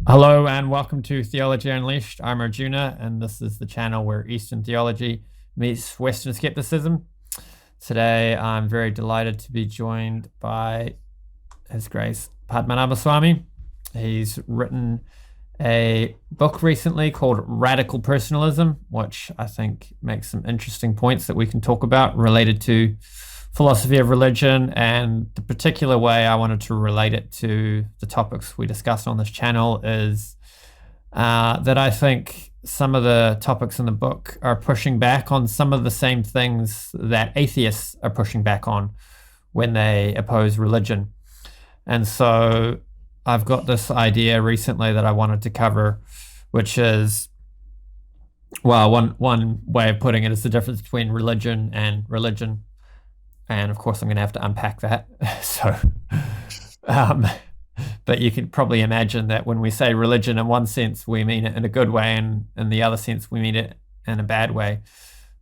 Hello and welcome to Theology Unleashed. I'm Arjuna, and this is the channel where Eastern theology meets Western skepticism. Today, I'm very delighted to be joined by His Grace Padmanabha Swami. He's written a book recently called Radical Personalism, which I think makes some interesting points that we can talk about related to philosophy of religion, and the particular way I wanted to relate it to the topics we discussed on this channel is that I think some of the topics in the book are pushing back on some of the same things that atheists are pushing back on when they oppose religion. And so I've got this idea recently that I wanted to cover, which is, well, one way of putting it is the difference between religion and religion. And of course, I'm going to have to unpack that. So, um, but you can probably imagine that when we say religion, in one sense, we mean it in a good way, and in the other sense, we mean it in a bad way.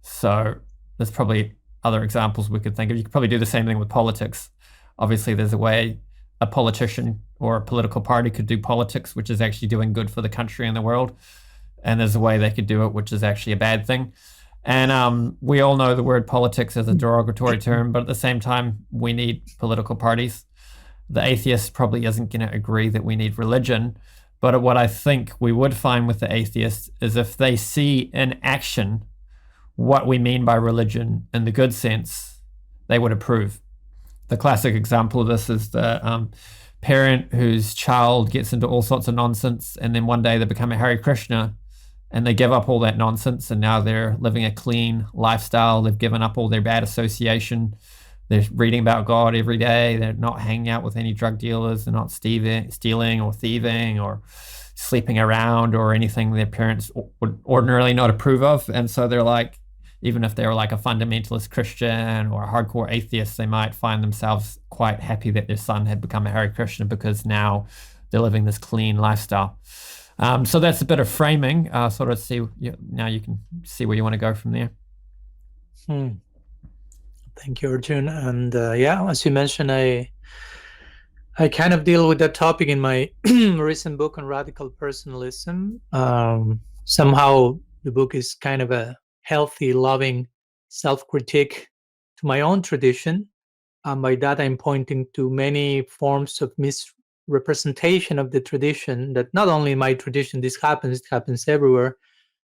So, there's probably other examples we could think of. You could probably do the same thing with politics. Obviously, there's a way a politician or a political party could do politics, which is actually doing good for the country and the world. And there's a way they could do it, which is actually a bad thing. And we all know the word politics is a derogatory term, but at the same time, we need political parties. The atheist probably isn't going to agree that we need religion. But what I think we would find with the atheists is if they see in action what we mean by religion in the good sense, they would approve. The classic example of this is the parent whose child gets into all sorts of nonsense, and then one day they become a Hare Krishna and they give up all that nonsense, and now they're living a clean lifestyle. They've given up all their bad association. They're reading about God every day. They're not hanging out with any drug dealers. They're not stealing or thieving or sleeping around or anything their parents would ordinarily not approve of. And so they're like, even if they're like a fundamentalist Christian or a hardcore atheist, they might find themselves quite happy that their son had become a Hare Krishna because now they're living this clean lifestyle. So that's a bit of framing. Sort of see now you can see where you want to go from there. Thank you, Arjun. And yeah, as you mentioned, I kind of deal with that topic in my recent book on radical personalism. Somehow the book is kind of a healthy, loving self-critique to my own tradition. By that, I'm pointing to many forms of misrepresentation of the tradition, that not only in my tradition this happens, it happens everywhere.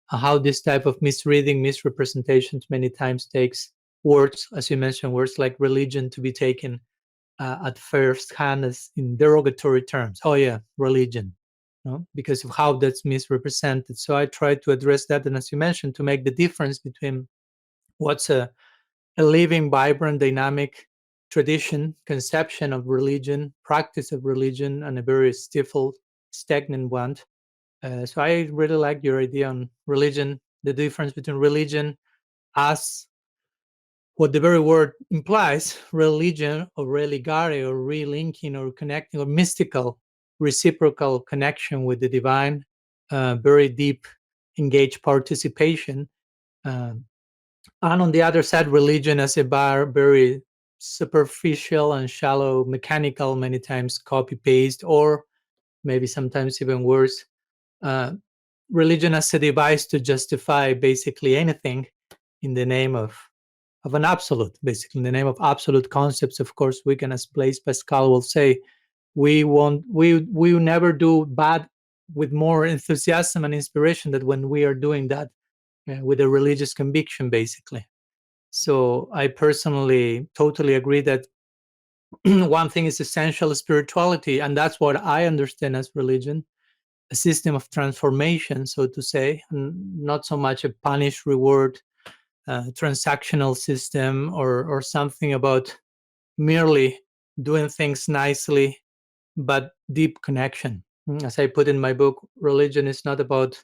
How this type of misreading, misrepresentations many times takes words, as you mentioned, words like religion to be taken at first hand as in derogatory terms. Oh yeah, religion, because of how that's misrepresented. So I try to address that, and as you mentioned, to make the difference between what's a living, vibrant, dynamic tradition, conception of religion, practice of religion, and a very stifled, stagnant one. So I really like your idea on religion, the difference between religion as what the very word implies, religion or religare or relinking or connecting or mystical, reciprocal connection with the divine, very deep, engaged participation. And on the other side, religion as a very superficial and shallow, mechanical, many times copy paste, or maybe sometimes even worse, religion as a device to justify basically anything in the name of an absolute, basically in the name of absolute concepts. Of course, we can, as Blaise Pascal will say, we will never do bad with more enthusiasm and inspiration than when we are doing that with a religious conviction, basically. So I personally totally agree that one thing is essential spirituality, and that's what I understand as religion, a system of transformation, so to say, and not so much a punish reward transactional system or something about merely doing things nicely, but deep connection. As I put in my book, religion is not about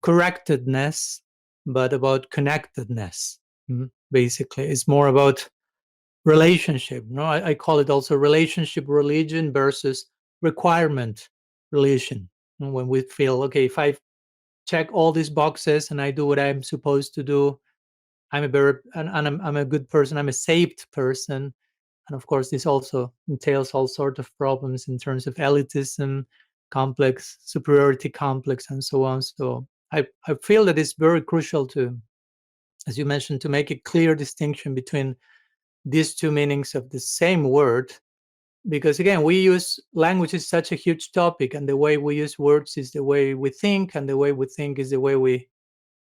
correctedness, but about connectedness. Basically, it's more about relationship. I call it also relationship religion versus requirement religion. When we feel, okay, if I check all these boxes and I do what I'm supposed to do, I'm I'm a good person. I'm a saved person, and of course, this also entails all sorts of problems in terms of elitism, complex, superiority complex, and so on. So I feel that it's very crucial to, as you mentioned, to make a clear distinction between these two meanings of the same word, because again, we use language is such a huge topic, and the way we use words is the way we think, and the way we think is the way we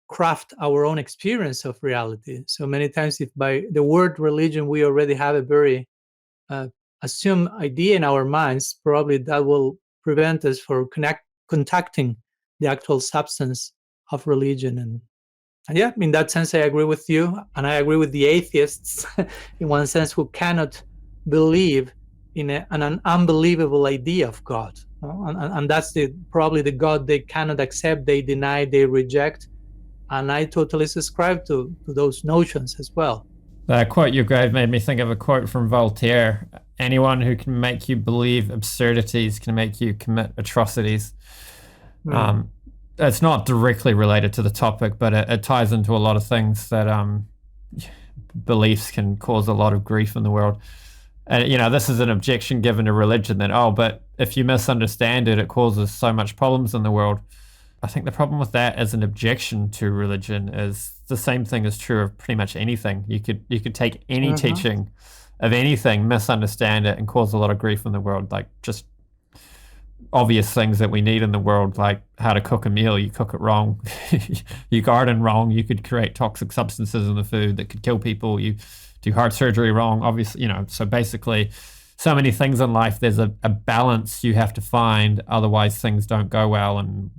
craft our own experience of reality. So many times, if by the word religion we already have a very assumed idea in our minds, probably that will prevent us from contacting the actual substance of religion. And yeah, in that sense, I agree with you, and I agree with the atheists, in one sense, who cannot believe in an unbelievable idea of God, and that's probably the God they cannot accept, they deny, they reject, and I totally subscribe to those notions as well. The quote you gave made me think of a quote from Voltaire: "Anyone who can make you believe absurdities can make you commit atrocities." It's not directly related to the topic, but it ties into a lot of things that beliefs can cause a lot of grief in the world. And, this is an objection given to religion that, but if you misunderstand it, it causes so much problems in the world. I think the problem with that as an objection to religion is the same thing is true of pretty much anything. You could take any teaching of anything, misunderstand it, and cause a lot of grief in the world. Like just obvious things that we need in the world, like how to cook a meal. You cook it wrong, you garden wrong, you could create toxic substances in the food that could kill people. You do heart surgery wrong, obviously, so basically so many things in life, there's a balance you have to find, otherwise things don't go well. And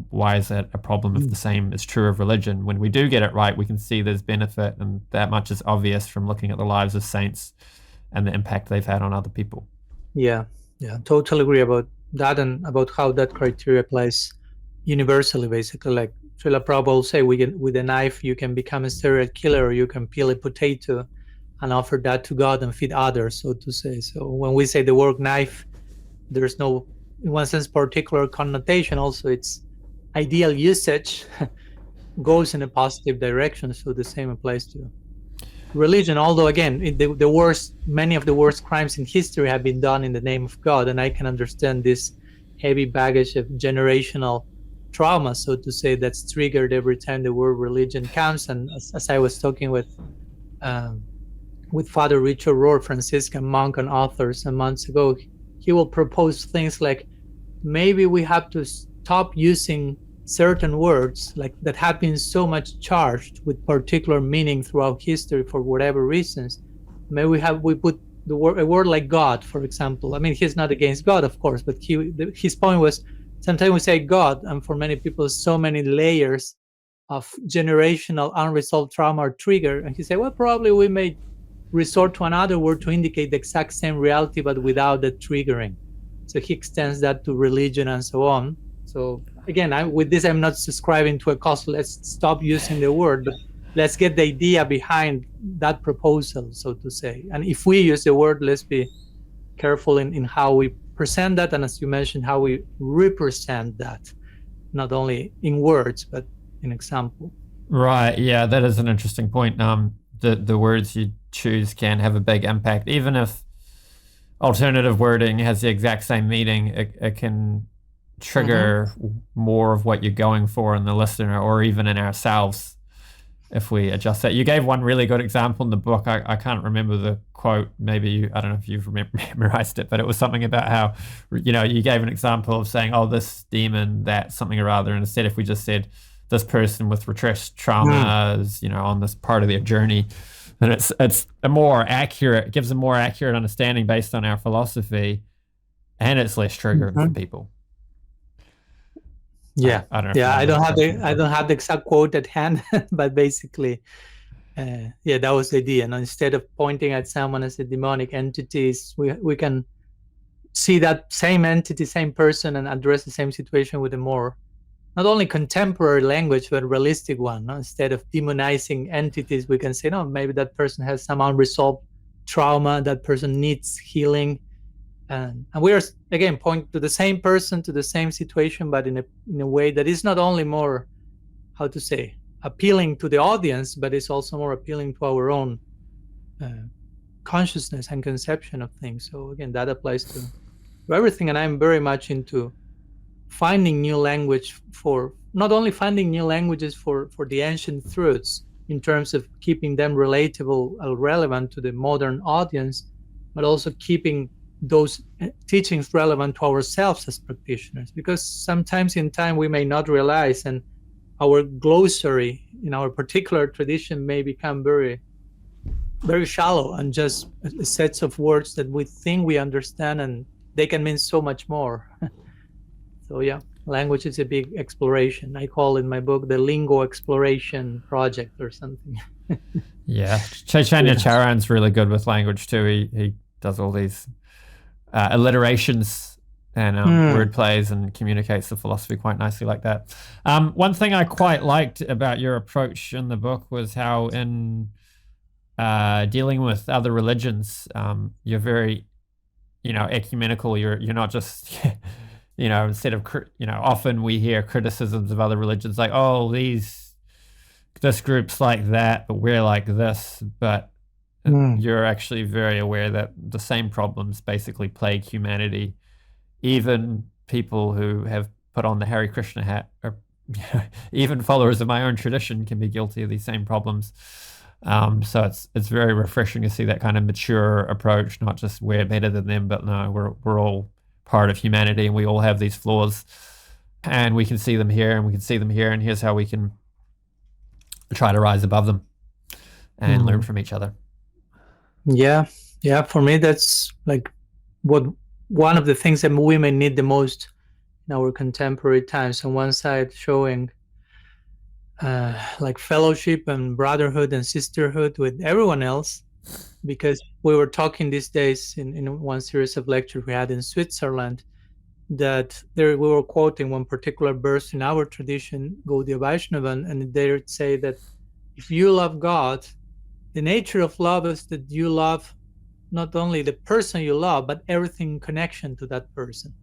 why is that a problem if the same is true of religion? When we do get it right, we can see there's benefit, and that much is obvious from looking at the lives of saints and the impact they've had on other people. Yeah, totally agree about that, and about how that criteria applies universally, basically. Like Srila Prabhupada will say, with a knife you can become a serial killer, or you can peel a potato and offer that to God and feed others, so to say. So when we say the word knife, there's no, in one sense, particular connotation. Also, its ideal usage goes in a positive direction. So the same applies to religion. Although again, many of the worst crimes in history have been done in the name of God, and I can understand this heavy baggage of generational trauma, so to say, that's triggered every time the word religion comes. And as I was talking with Father Richard Rohr, Franciscan monk and author, some months ago, he will propose things like, maybe we have to stop using certain words like that have been so much charged with particular meaning throughout history for whatever reasons. Maybe we put a word like God, for example. I mean, he's not against God, of course, but his point was, sometimes we say God, and for many people, so many layers of generational unresolved trauma are triggered. And he said, well, probably we may resort to another word to indicate the exact same reality, but without the triggering. So he extends that to religion and so on. So again, with this, I'm not subscribing to a cause. Let's stop using the word, but let's get the idea behind that proposal, so to say. And if we use the word, let's be careful in how we present that, and as you mentioned, how we represent that, not only in words, but in example. Right. Yeah, that is an interesting point. The words you choose can have a big impact. Even if alternative wording has the exact same meaning, it can trigger more of what you're going for in the listener, or even in ourselves, if we adjust that. You gave one really good example in the book. I can't remember the quote. Maybe I don't know if you've memorized it, but it was something about how, you gave an example of saying, this demon, that something or other. And instead, if we just said, this person with repressed trauma is, on this part of their journey, then it's a more accurate, gives a more accurate understanding based on our philosophy, and it's less triggering for people. Yeah, I don't have the exact quote at hand, but basically, that was the idea. And instead of pointing at someone as a demonic entity, we can see that same entity, same person, and address the same situation with a more, not only contemporary language, but realistic one. No? Instead of demonizing entities, we can say, no, maybe that person has some unresolved trauma, that person needs healing. And we are, again, pointing to the same person, to the same situation, but in a way that is not only more, how to say, appealing to the audience, but it's also more appealing to our own consciousness and conception of things. So again, that applies to everything. And I'm very much into finding new language for not only finding new languages for the ancient truths in terms of keeping them relatable or relevant to the modern audience, but also keeping those teachings relevant to ourselves as practitioners. Because sometimes in time we may not realize, and our glossary in our particular tradition may become very, very shallow and just sets of words that we think we understand, and they can mean so much more. So yeah, language is a big exploration. I call in my book the lingo exploration project or something. Yeah, Chaitanya Charan's really good with language too. He does all these alliterations and word plays and communicates the philosophy quite nicely like that. One thing I quite liked about your approach in the book was how in dealing with other religions, you're very, ecumenical. You're not just, instead of, often we hear criticisms of other religions like, oh, this group's like that, but we're like this. But you're actually very aware that the same problems basically plague humanity. Even people who have put on the Hare Krishna hat, or even followers of my own tradition, can be guilty of these same problems. So it's very refreshing to see that kind of mature approach, not just we're better than them, but no, we're all part of humanity and we all have these flaws, and we can see them here and we can see them here, and here's how we can try to rise above them and learn from each other. Yeah. For me, that's like one of the things that women need the most in our contemporary times. On one side, showing like fellowship and brotherhood and sisterhood with everyone else, because we were talking these days in one series of lectures we had in Switzerland, that we were quoting one particular verse in our tradition, Gaudiya Vaishnava, and they would say that if you love God, the nature of love is that you love not only the person you love, but everything in connection to that person.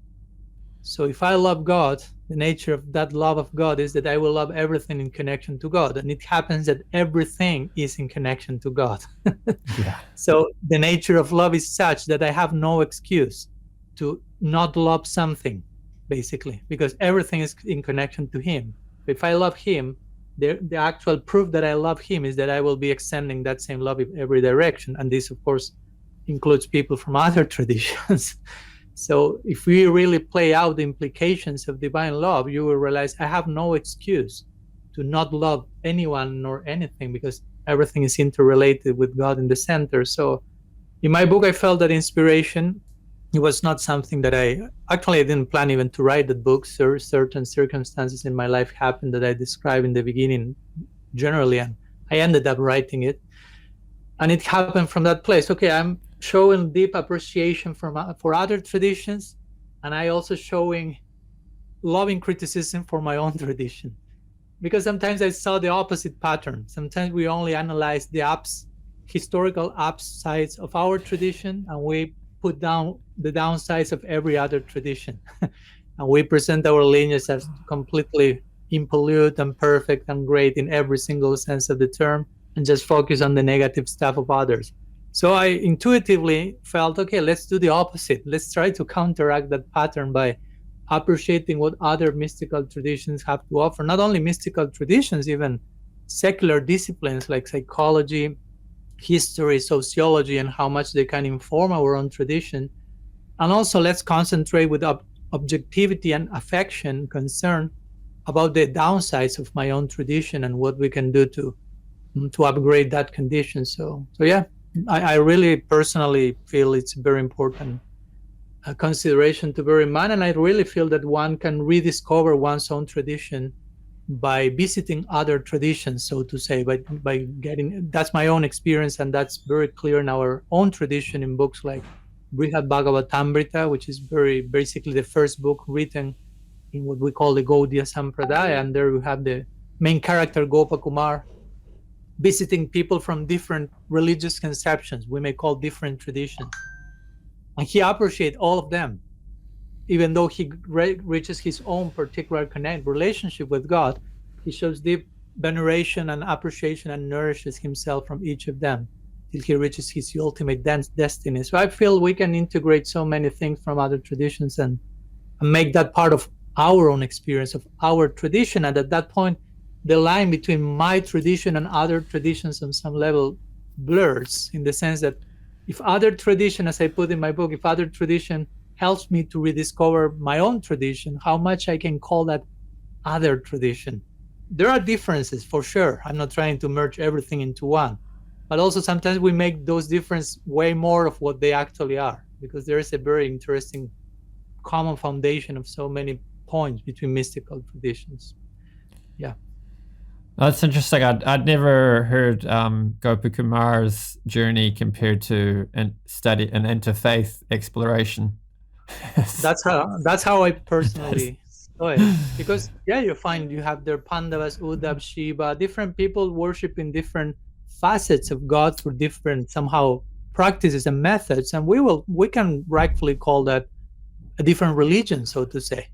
So if I love God, the nature of that love of God is that I will love everything in connection to God. And it happens that everything is in connection to God. Yeah. So the nature of love is such that I have no excuse to not love something, basically, because everything is in connection to Him. If I love Him, the actual proof that I love Him is that I will be extending that same love in every direction. And this, of course, includes people from other traditions. So if we really play out the implications of divine love, you will realize I have no excuse to not love anyone nor anything, because everything is interrelated with God in the center. So in my book, I felt that inspiration, it was not something that I didn't plan even to write the book. Certain circumstances in my life happened that I described in the beginning generally, and I ended up writing it. And it happened from that place. Okay, I'm showing deep appreciation for other traditions, and I also showing loving criticism for my own tradition, because sometimes I saw the opposite pattern. Sometimes we only analyze the historical upsides of our tradition, and we put down the downsides of every other tradition. And we present our lineage as completely impolluted and perfect and great in every single sense of the term, and just focus on the negative stuff of others. So I intuitively felt, okay, let's do the opposite. Let's try to counteract that pattern by appreciating what other mystical traditions have to offer. Not only mystical traditions, even secular disciplines like psychology, history, sociology, and how much they can inform our own tradition. And also let's concentrate with objectivity and affection, concern about the downsides of my own tradition and what we can do to upgrade that condition. So yeah, I really personally feel it's a very important consideration to bear in mind, and I really feel that one can rediscover one's own tradition by visiting other traditions, so to say, by getting, that's my own experience, and that's very clear in our own tradition in books like Brihad Bhagavatamrita, which is very basically the first book written in what we call the Gaudiya Sampradaya, and there we have the main character Gopakumar visiting people from different religious conceptions, we may call different traditions. And he appreciates all of them, even though he reaches his own particular relationship with God. He shows deep veneration and appreciation and nourishes himself from each of them till he reaches his ultimate destiny. So I feel we can integrate so many things from other traditions and make that part of our own experience of our tradition. And at that point, the line between my tradition and other traditions on some level blurs, in the sense that if other tradition, as I put in my book, if other tradition helps me to rediscover my own tradition, how much I can call that other tradition. There are differences for sure. I'm not trying to merge everything into one, but also sometimes we make those differences way more of what they actually are, because there is a very interesting common foundation of so many points between mystical traditions. Yeah. That's interesting. I'd never heard Gopakumar's journey compared to an interfaith exploration. That's how I personally saw it. Because you find you have their Pandavas, Uddhav, Shiva, different people worshiping different facets of God through different somehow practices and methods, and we can rightfully call that a different religion, so to say.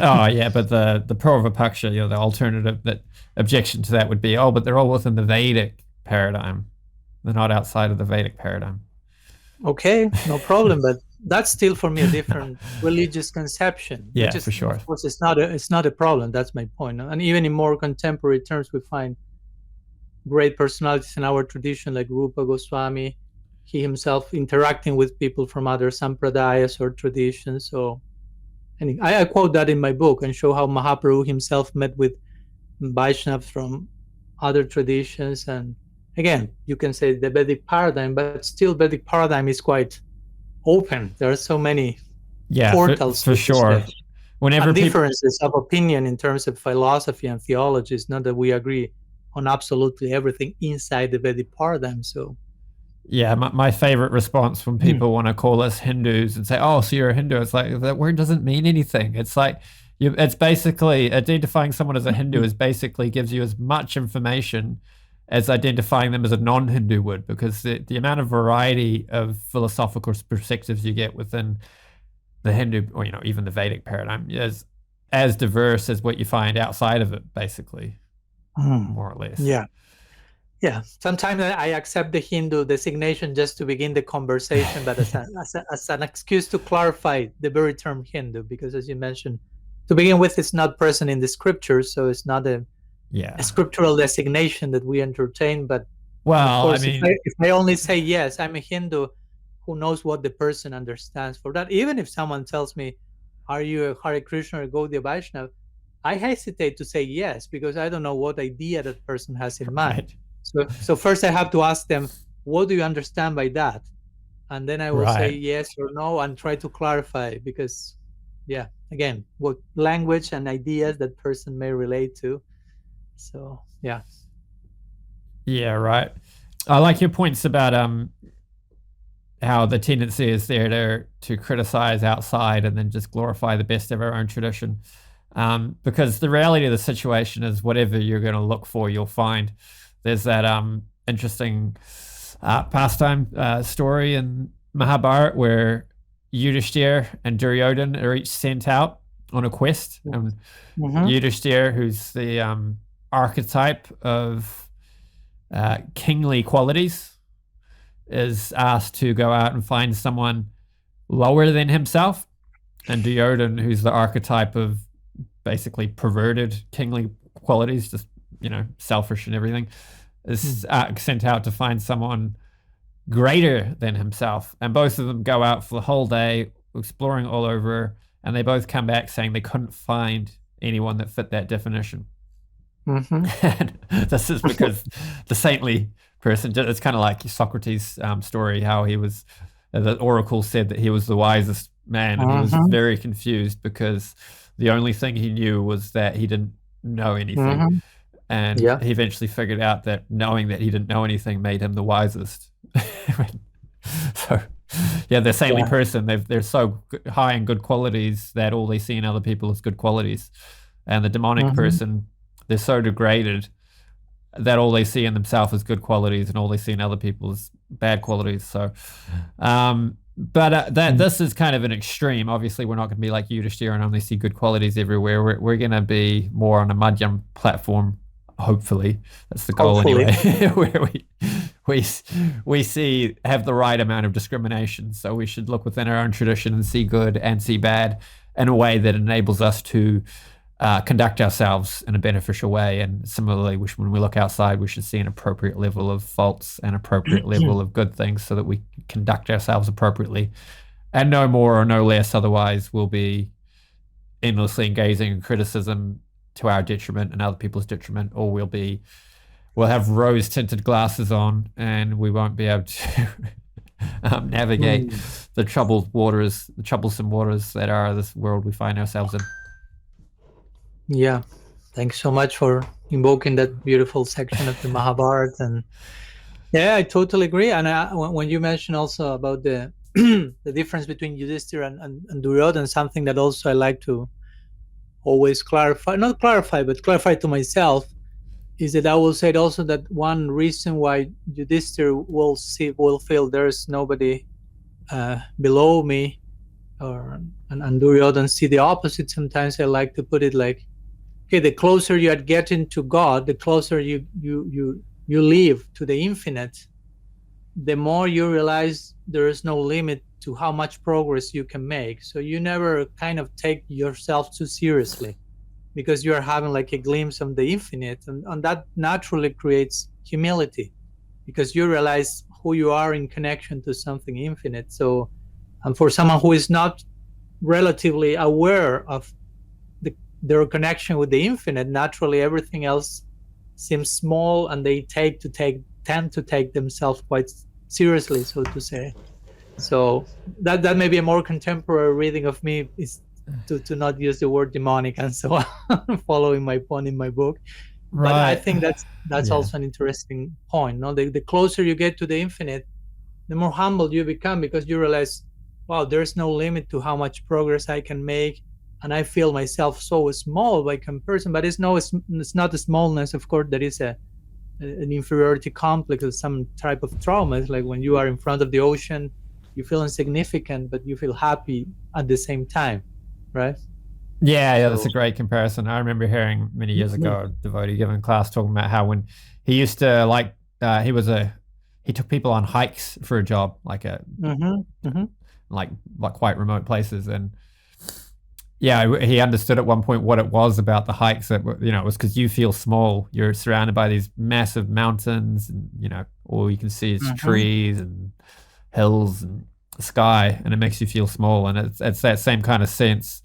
Oh yeah, but the Purva-paksha, the alternative objection to that would be, but they're all within the Vedic paradigm. They're not outside of the Vedic paradigm. Okay, no problem, but that's still for me a different religious conception. Yeah, for sure. Of course, it's not a problem. That's my point. And even in more contemporary terms, we find great personalities in our tradition, like Rupa Goswami, he himself interacting with people from other sampradayas or traditions. So, and I quote that in my book and show how Mahaprabhu himself met with Vaishnavas from other traditions. And again, you can say the Vedic paradigm, but still Vedic paradigm is quite open. There are so many portals. For sure. Whenever differences of opinion in terms of philosophy and theology, it's not that we agree on absolutely everything inside the Vedic paradigm. So yeah, my favorite response when people want to call us Hindus and say, "Oh, so you're a Hindu," it's like, that word doesn't mean anything. It's like it's basically identifying someone as a Hindu is basically gives you as much information as identifying them as a non-Hindu would, because the amount of variety of philosophical perspectives you get within the Hindu, or even the Vedic paradigm, is as diverse as what you find outside of it, basically, more or less. Yeah, sometimes I accept the Hindu designation just to begin the conversation, but as an excuse to clarify the very term Hindu, because as you mentioned, to begin with, it's not present in the scriptures, so it's not a scriptural designation that we entertain. But well, of course, if I only say yes, I'm a Hindu, who knows what the person understands for that? Even if someone tells me, "Are you a Hare Krishna or Gaudiya Vaishnava?" I hesitate to say yes, because I don't know what idea that person has in mind. So first I have to ask them, what do you understand by that? And then I will say yes or no and try to clarify, because again, what language and ideas that person may relate to. So right. I like your points about how the tendency is there to criticize outside and then just glorify the best of our own tradition, because the reality of the situation is whatever you're going to look for, you'll find. There's that interesting pastime story in Mahabharata where Yudhishthir and Duryodhan are each sent out on a quest. And Yudhishthir, who's the archetype of kingly qualities, is asked to go out and find someone lower than himself. And Duryodhan, who's the archetype of basically perverted kingly qualities, just selfish and everything, is sent out to find someone greater than himself. And both of them go out for the whole day exploring all over, and they both come back saying they couldn't find anyone that fit that definition. And this is because the saintly person, it's kind of like Socrates' story, how he was, the oracle said that he was the wisest man, and he was very confused because the only thing he knew was that he didn't know anything. And he eventually figured out that knowing that he didn't know anything made him the wisest. So, the saintly person, they're so high in good qualities that all they see in other people is good qualities. And the demonic person, they're so degraded that all they see in themselves is good qualities and all they see in other people is bad qualities. So, this is kind of an extreme. Obviously, we're not going to be like Yudhishthira and only see good qualities everywhere. We're going to be more on a Madhyam platform. Hopefully, that's the goal anyway. Where we have the right amount of discrimination. So we should look within our own tradition and see good and see bad, in a way that enables us to conduct ourselves in a beneficial way. And similarly, when we look outside, we should see an appropriate level of faults and appropriate level of good things so that we conduct ourselves appropriately, and no more or no less. Otherwise, we'll be endlessly engaging in criticism to our detriment and other people's detriment, or we'll have rose-tinted glasses on and we won't be able to navigate the troublesome waters that are this world we find ourselves in. Yeah, thanks so much for invoking that beautiful section of the Mahabharata. And yeah, I totally agree. And when you mentioned also about the the difference between Yudhishthira and Duryodhana, something that also I like to always clarify to myself, is that I will say also that one reason why Yudhishthira will feel there's nobody below me, and Duryodhana see the opposite. Sometimes I like to put it like, okay, the closer you are getting to God, the closer you live to the infinite, the more you realize there is no limit to how much progress you can make. So you never kind of take yourself too seriously, because you are having like a glimpse of the infinite, and that naturally creates humility, because you realize who you are in connection to something infinite. So, and for someone who is not relatively aware of their connection with the infinite, naturally everything else seems small, and they tend to take themselves quite seriously, so to say. So that may be a more contemporary reading of me, is to not use the word demonic and so on, following my point in my book. Right. But I think that's also an interesting point. No, the closer you get to the infinite, the more humble you become, because you realize, wow, there's no limit to how much progress I can make, and I feel myself so small by comparison. But it's not the smallness, of course, that is an inferiority complex or some type of trauma. It's like when you are in front of the ocean, you feel insignificant, but you feel happy at the same time, right? Yeah, that's a great comparison. I remember hearing many years ago a devotee giving a class talking about how when he used to he took people on hikes for a job, like like quite remote places, and yeah, he understood at one point what it was about the hikes, that it was because you feel small. You're surrounded by these massive mountains, and all you can see is trees and hills and sky, and it makes you feel small. And it's that same kind of sense.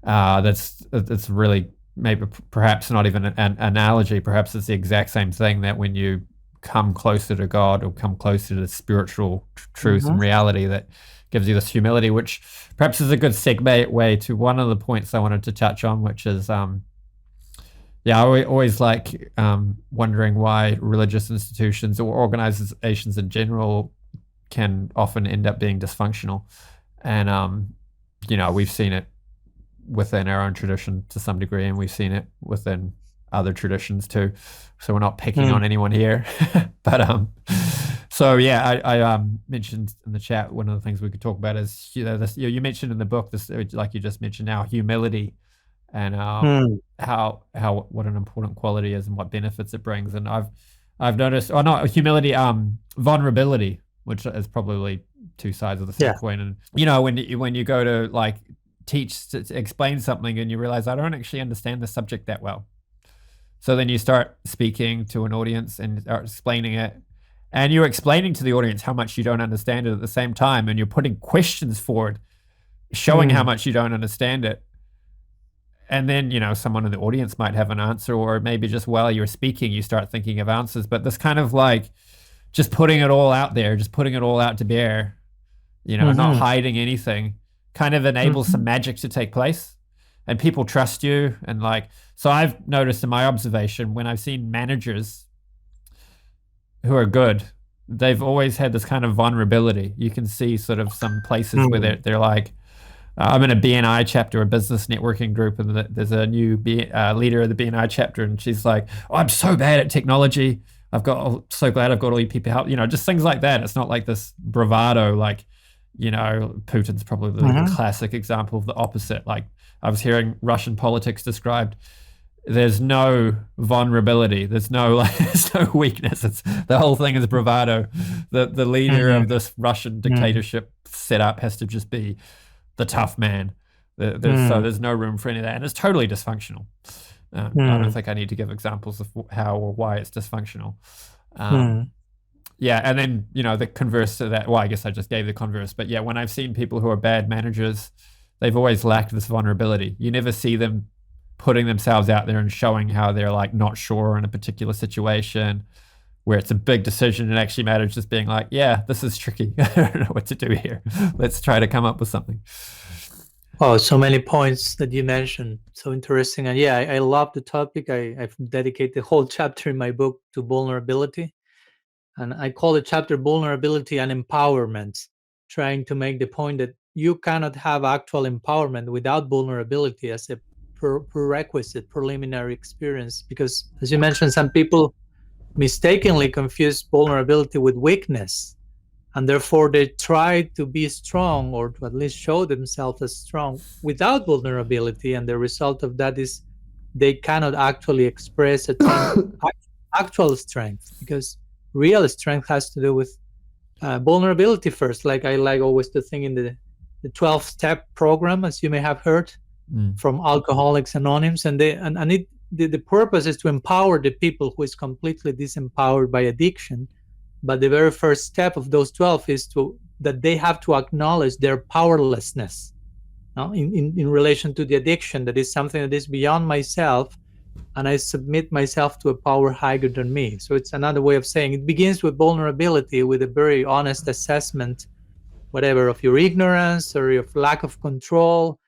It's really, maybe perhaps not even an analogy. Perhaps it's the exact same thing, that when you come closer to God or come closer to spiritual truth and reality, that gives you this humility, which perhaps is a good segue to one of the points I wanted to touch on, which is, I always like wondering why religious institutions or organizations in general can often end up being dysfunctional. And, we've seen it within our own tradition to some degree, and we've seen it within other traditions too. So we're not picking on anyone here. But so yeah, I mentioned in the chat, one of the things we could talk about is you mentioned in the book, this, like you just mentioned now, humility, and what an important quality is and what benefits it brings. And I've noticed, or not humility, vulnerability, which is probably two sides of the same coin. And when you go to like teach, to explain something, and you realize I don't actually understand the subject that well. So then you start speaking to an audience and start explaining it, and you're explaining to the audience how much you don't understand it at the same time, and you're putting questions forward, showing how much you don't understand it. And then, someone in the audience might have an answer, or maybe just while you're speaking, you start thinking of answers. But this kind of like just putting it all out there, just putting it all out to bear, not hiding anything, kind of enables some magic to take place, and people trust you. And so I've noticed in my observation, when I've seen managers who are good, they've always had this kind of vulnerability. You can see sort of some places where they're like, I'm in a BNI chapter, a business networking group, and there's a new leader of the BNI chapter, and she's like, I'm so bad at technology. So glad I've got all you people help, just things like that. It's not like this bravado, like, Putin's probably the classic example of the opposite. Like, I was hearing Russian politics described. There's no vulnerability. There's no there's no weakness. The whole thing is bravado. The leader of this Russian dictatorship setup has to just be the tough man. There's no room for any of that, and it's totally dysfunctional. I don't think I need to give examples of how or why it's dysfunctional. Yeah, and then the converse to that. Well, I guess I just gave the converse, but yeah, when I've seen people who are bad managers, they've always lacked this vulnerability. You never see them putting themselves out there and showing how they're like not sure in a particular situation where it's a big decision and actually matters, just being like, yeah, this is tricky. I don't know what to do here. Let's try to come up with something. Oh, so many points that you mentioned. So interesting. And yeah, I love the topic. I've dedicated the whole chapter in my book to vulnerability. And I call the chapter Vulnerability and Empowerment, trying to make the point that you cannot have actual empowerment without vulnerability as a prerequisite preliminary experience. Because as you mentioned, some people mistakenly confuse vulnerability with weakness. And therefore they try to be strong, or to at least show themselves as strong without vulnerability. And the result of that is they cannot actually express actual strength, because real strength has to do with vulnerability first. Like I like always to think in the 12-step program, as you may have heard from Alcoholics Anonymous, and the purpose is to empower the people who is completely disempowered by addiction. But the very first step of those 12 is that they have to acknowledge their powerlessness in relation to the addiction. That is something that is beyond myself, and I submit myself to a power higher than me. So it's another way of saying it begins with vulnerability, with a very honest assessment, whatever, of your ignorance or your lack of control.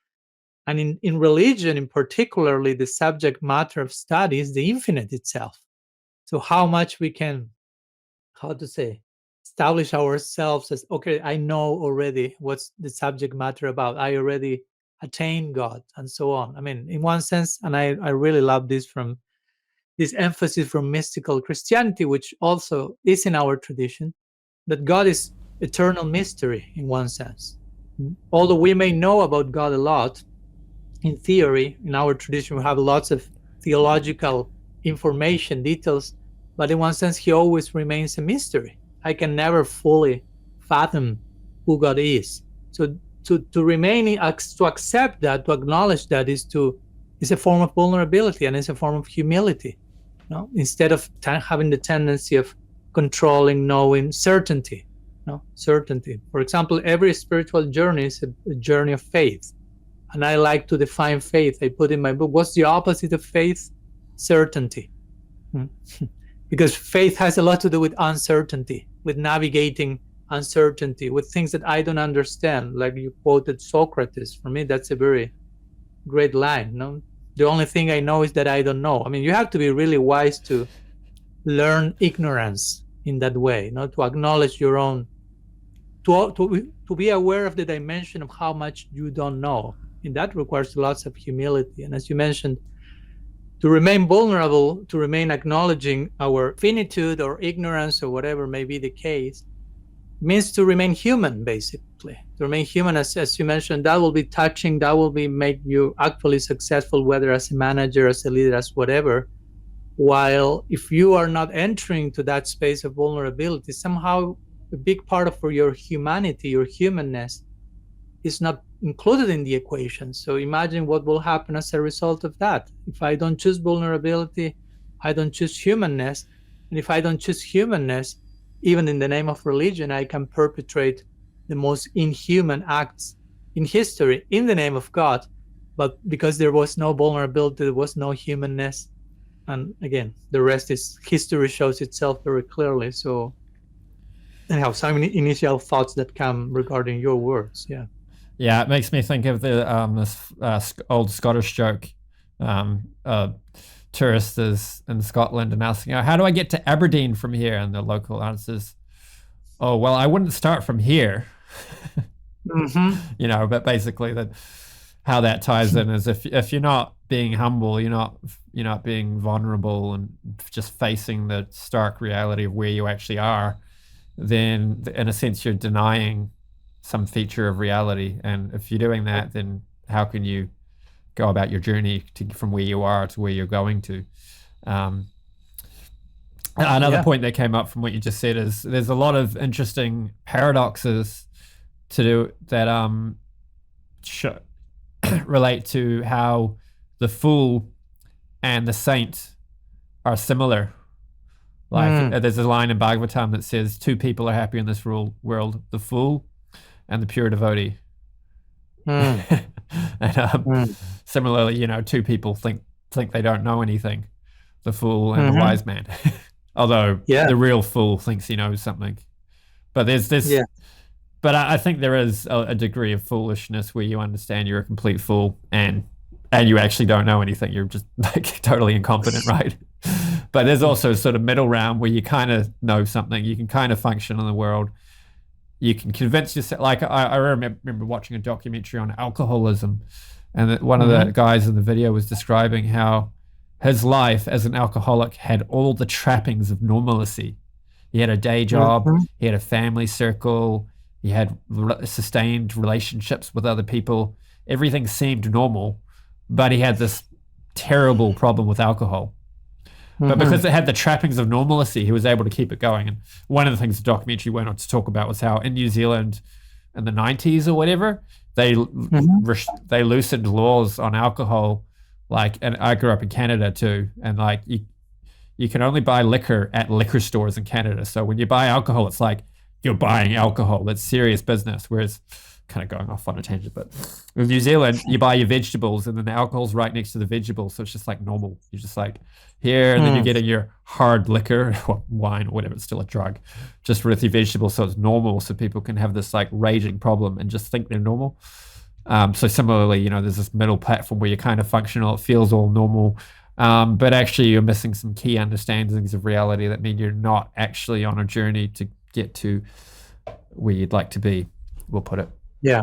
And in religion, in particularly, the subject matter of study is the infinite itself. So how much we can, establish ourselves as, okay, I know already what's the subject matter about. I already attained God, and so on. I mean, in one sense, and I really love this emphasis from mystical Christianity, which also is in our tradition, that God is eternal mystery in one sense. Although we may know about God a lot, in theory, in our tradition, we have lots of theological information, details, but in one sense, he always remains a mystery. I can never fully fathom who God is. So to remain, to accept that, to acknowledge that is a form of vulnerability, and it's a form of humility. Instead of having the tendency of controlling, knowing, certainty. Certainty. For example, every spiritual journey is a journey of faith. And I like to define faith. I put in my book, what's the opposite of faith? Certainty. Because faith has a lot to do with uncertainty, with navigating uncertainty, with things that I don't understand. Like you quoted Socrates. For me, that's a very great line. The only thing I know is that I don't know. I mean, you have to be really wise to learn ignorance in that way, to acknowledge your own, to be aware of the dimension of how much you don't know. And that requires lots of humility. And as you mentioned, to remain vulnerable, to remain acknowledging our finitude or ignorance or whatever may be the case, means to remain human, basically. To remain human, as you mentioned, that will be touching, that will make you actually successful, whether as a manager, as a leader, as whatever. While if you are not entering to that space of vulnerability, somehow a big part of your humanity, your humanness, is not included in the equation. So imagine what will happen as a result of that. If I don't choose vulnerability, I don't choose humanness. And if I don't choose humanness, even in the name of religion, I can perpetrate the most inhuman acts in history in the name of God. But because there was no vulnerability, there was no humanness. And again, the rest is history shows itself very clearly. So I have some initial thoughts that come regarding your words. Yeah. Yeah, it makes me think of this old Scottish joke. Tourist is in Scotland and asking, how do I get to Aberdeen from here? And the local answers, oh, well, I wouldn't start from here. But basically how that ties in is if you're not being humble, you're not being vulnerable and just facing the stark reality of where you actually are, then in a sense you're denying some feature of reality. And if you're doing that, then how can you go about your journey from where you are to where you're going to? Another point that came up from what you just said is there's a lot of interesting paradoxes to do that relate to how the fool and the saint are similar. Like there's a line in Bhagavatam that says two people are happy in this world, the fool and the pure devotee. And similarly, two people think they don't know anything, the fool and the wise man. Although the real fool thinks he knows something. But there's this but I think there is a degree of foolishness where you understand you're a complete fool and you actually don't know anything. You're just like totally incompetent, right? But there's also a sort of middle ground where you kind of know something. You can kind of function in the world. You can convince yourself. Like I remember watching a documentary on alcoholism, and one of the guys in the video was describing how his life as an alcoholic had all the trappings of normalcy. He had a day job. He had a family circle. He had sustained relationships with other people. Everything seemed normal, but he had this terrible problem with alcohol. But because it had the trappings of normalcy, he was able to keep it going. And one of the things the documentary went on to talk about was how in New Zealand in the 90s or whatever, they loosened laws on alcohol. Like, and I grew up in Canada too. And like you can only buy liquor at liquor stores in Canada. So when you buy alcohol, it's like you're buying alcohol. That's serious business. Whereas, kind of going off on a tangent, but in New Zealand, you buy your vegetables and then the alcohol's right next to the vegetables. So it's just like normal. You're just like here, and then you're getting your hard liquor or wine or whatever. It's still a drug, just with your vegetables. So it's normal. So people can have this like raging problem and just think they're normal. So similarly, there's this middle platform where you're kind of functional. It feels all normal. But actually you're missing some key understandings of reality that mean you're not actually on a journey to get to where you'd like to be, we'll put it. Yeah.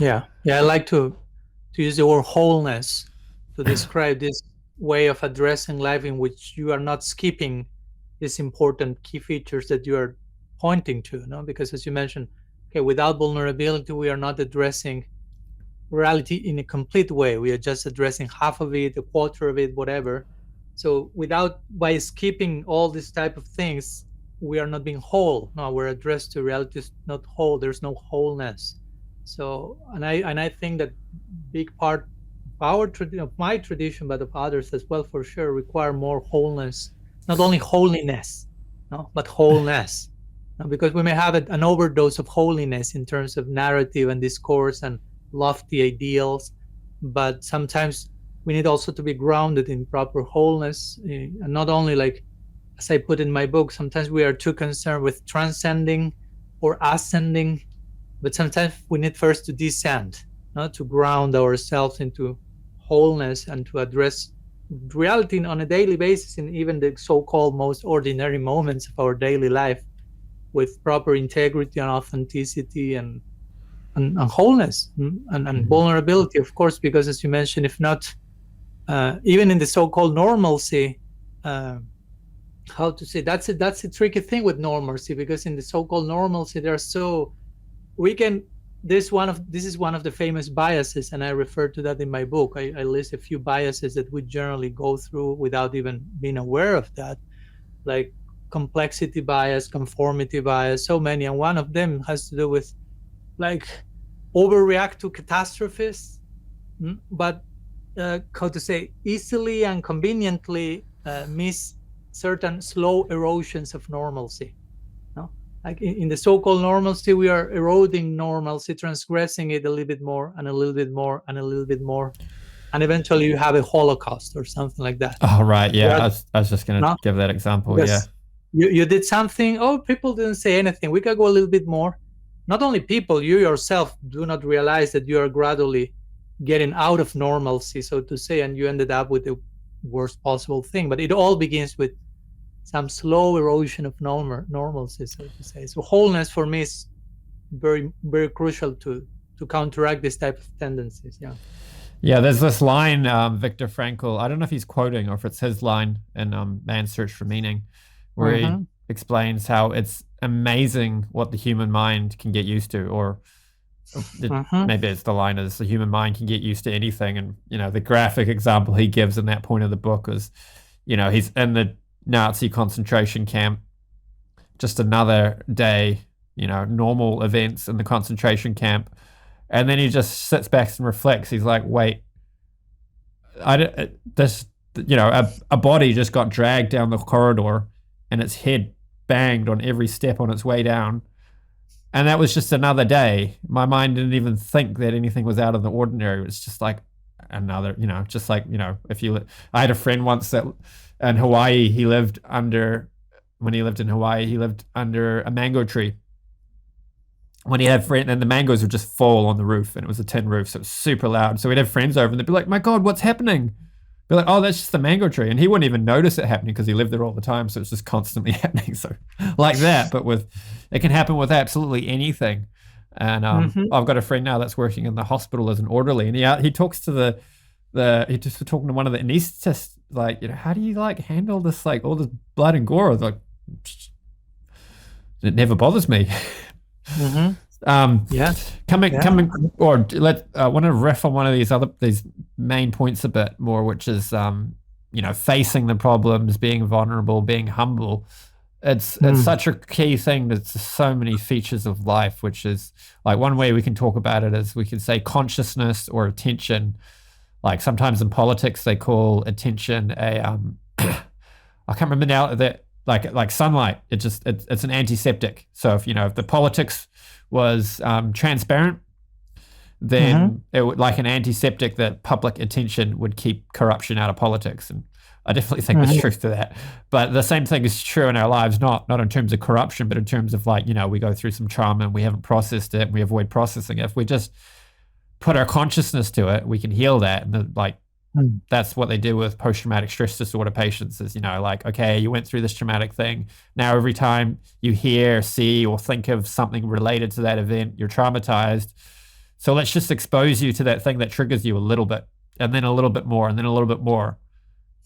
I like to use the word wholeness to describe this way of addressing life in which you are not skipping these important key features that you are pointing to, because as you mentioned, without vulnerability, we are not addressing reality in a complete way. We are just addressing half of it, a quarter of it, whatever. So by skipping all these type of things, we are not being whole. No, we're addressed to reality is not whole. There's no wholeness. So, and I think that big part of my tradition, but of others as well, for sure, require more wholeness. Not only holiness, but wholeness. Because we may have an overdose of holiness in terms of narrative and discourse and lofty ideals, but sometimes we need also to be grounded in proper wholeness, and not only like, as I put in my book, sometimes we are too concerned with transcending or ascending, but sometimes we need first to descend, to ground ourselves into wholeness and to address reality on a daily basis in even the so-called most ordinary moments of our daily life with proper integrity and authenticity and wholeness and vulnerability, of course, because as you mentioned, if not, even in the so-called normalcy, how to say, that's a tricky thing with normalcy, because in the so-called normalcy this is one of the famous biases, and I refer to that in my book. I list a few biases that we generally go through without even being aware of that, like complexity bias, conformity bias, so many, and one of them has to do with like overreact to catastrophes, but easily and conveniently miss certain slow erosions of normalcy. Like in the so-called normalcy, we are eroding normalcy, transgressing it a little bit more and a little bit more and a little bit more, and eventually you have a Holocaust or something like that. Oh, right. Yeah, I was just going to give that example. Yes. Yeah, you did something. Oh, people didn't say anything. We can go a little bit more. Not only people, you yourself do not realize that you are gradually getting out of normalcy, so to say, and you ended up with the worst possible thing. But it all begins with some slow erosion of normalcy, so to say. So wholeness for me is very, very crucial to counteract this type of tendencies. Yeah, there's this line, Viktor Frankl, I don't know if he's quoting or if it's his line in Man's Search for Meaning, where he explains how it's amazing what the human mind can get used to, or maybe it's the line is the human mind can get used to anything. And, the graphic example he gives in that point of the book is, he's in the Nazi concentration camp, just another day, normal events in the concentration camp. And then he just sits back and reflects. He's like, wait, this, a body just got dragged down the corridor and its head banged on every step on its way down. And that was just another day. My mind didn't even think that anything was out of the ordinary. It was just like another, just like, I had a friend once that in Hawaii, when he lived in Hawaii, he lived under a mango tree. When he had friends, and the mangoes would just fall on the roof, and it was a tin roof, so it was super loud. So we'd have friends over, and they'd be like, "My God, what's happening?" Be like, "Oh, that's just the mango tree," and he wouldn't even notice it happening because he lived there all the time, so it's just constantly happening. So, like that, but it can happen with absolutely anything. And I've got a friend now that's working in the hospital as an orderly, and he talks to he just was talking to one of the anesthetists, like, how do you like handle this, like all this blood and gore? Like, it never bothers me. Coming, or I want to riff on one of these main points a bit more, which is facing the problems, being vulnerable, being humble. It's such a key thing. There's so many features of life, which is like one way we can talk about it is we can say consciousness or attention. Like sometimes in politics they call attention a I can't remember now that like sunlight. It's an antiseptic. So if the politics was transparent, then it would, like an antiseptic, that public attention would keep corruption out of politics. And I definitely think there's truth to that. But the same thing is true in our lives, not in terms of corruption, but in terms of we go through some trauma and we haven't processed it and we avoid processing it. If we just put our consciousness to it, we can heal that. And that's what they do with post-traumatic stress disorder patients is, okay, you went through this traumatic thing. Now, every time you hear, see, or think of something related to that event, you're traumatized. So let's just expose you to that thing that triggers you a little bit, and then a little bit more, and then a little bit more.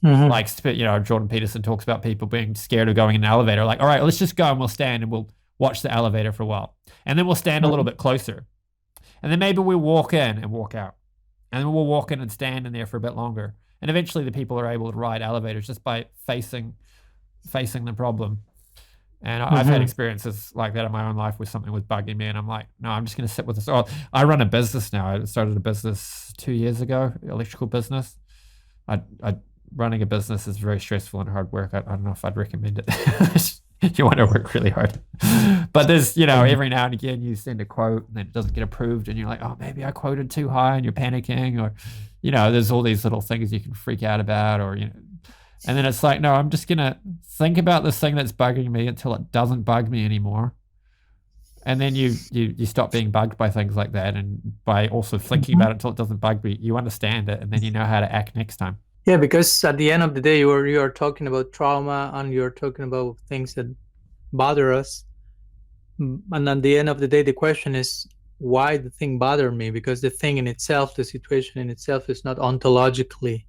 Like, Jordan Peterson talks about people being scared of going in an elevator. Like, all right, let's just go and we'll stand and we'll watch the elevator for a while. And then we'll stand a little bit closer. And then maybe we'll walk in and walk out. And then we'll walk in and stand in there for a bit longer. And eventually the people are able to ride elevators just by facing the problem. And I've had experiences like that in my own life where something was bugging me and I'm like, no, I'm just going to sit with this. Oh, I run a business now. I started a business 2 years ago, electrical business. Running a business is very stressful and hard work. I don't know if I'd recommend it. You want to work really hard. But there's, every now and again you send a quote and then it doesn't get approved and you're like, oh, maybe I quoted too high and you're panicking, or, there's all these little things you can freak out about, or, and then it's like, no, I'm just going to think about this thing that's bugging me until it doesn't bug me anymore. And then you stop being bugged by things like that. And by also thinking about it until it doesn't bug me, you understand it and then you know how to act next time. Yeah, because at the end of the day, you are talking about trauma and you're talking about things that bother us. And at the end of the day, the question is why the thing bothered me, because the thing in itself, the situation in itself is not ontologically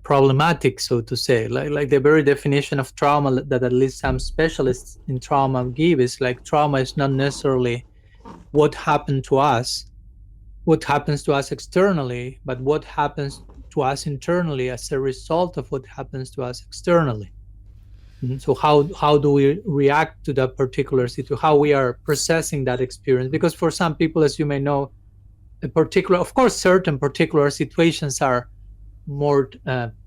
problematic, so to say. Like the very definition of trauma that at least some specialists in trauma give is like trauma is not necessarily what happened to us, what happens to us externally, but what happens to us internally as a result of what happens to us externally. So how do we react to that particular situation, how we are processing that experience? Because for some people, as you may know, of course, certain particular situations are more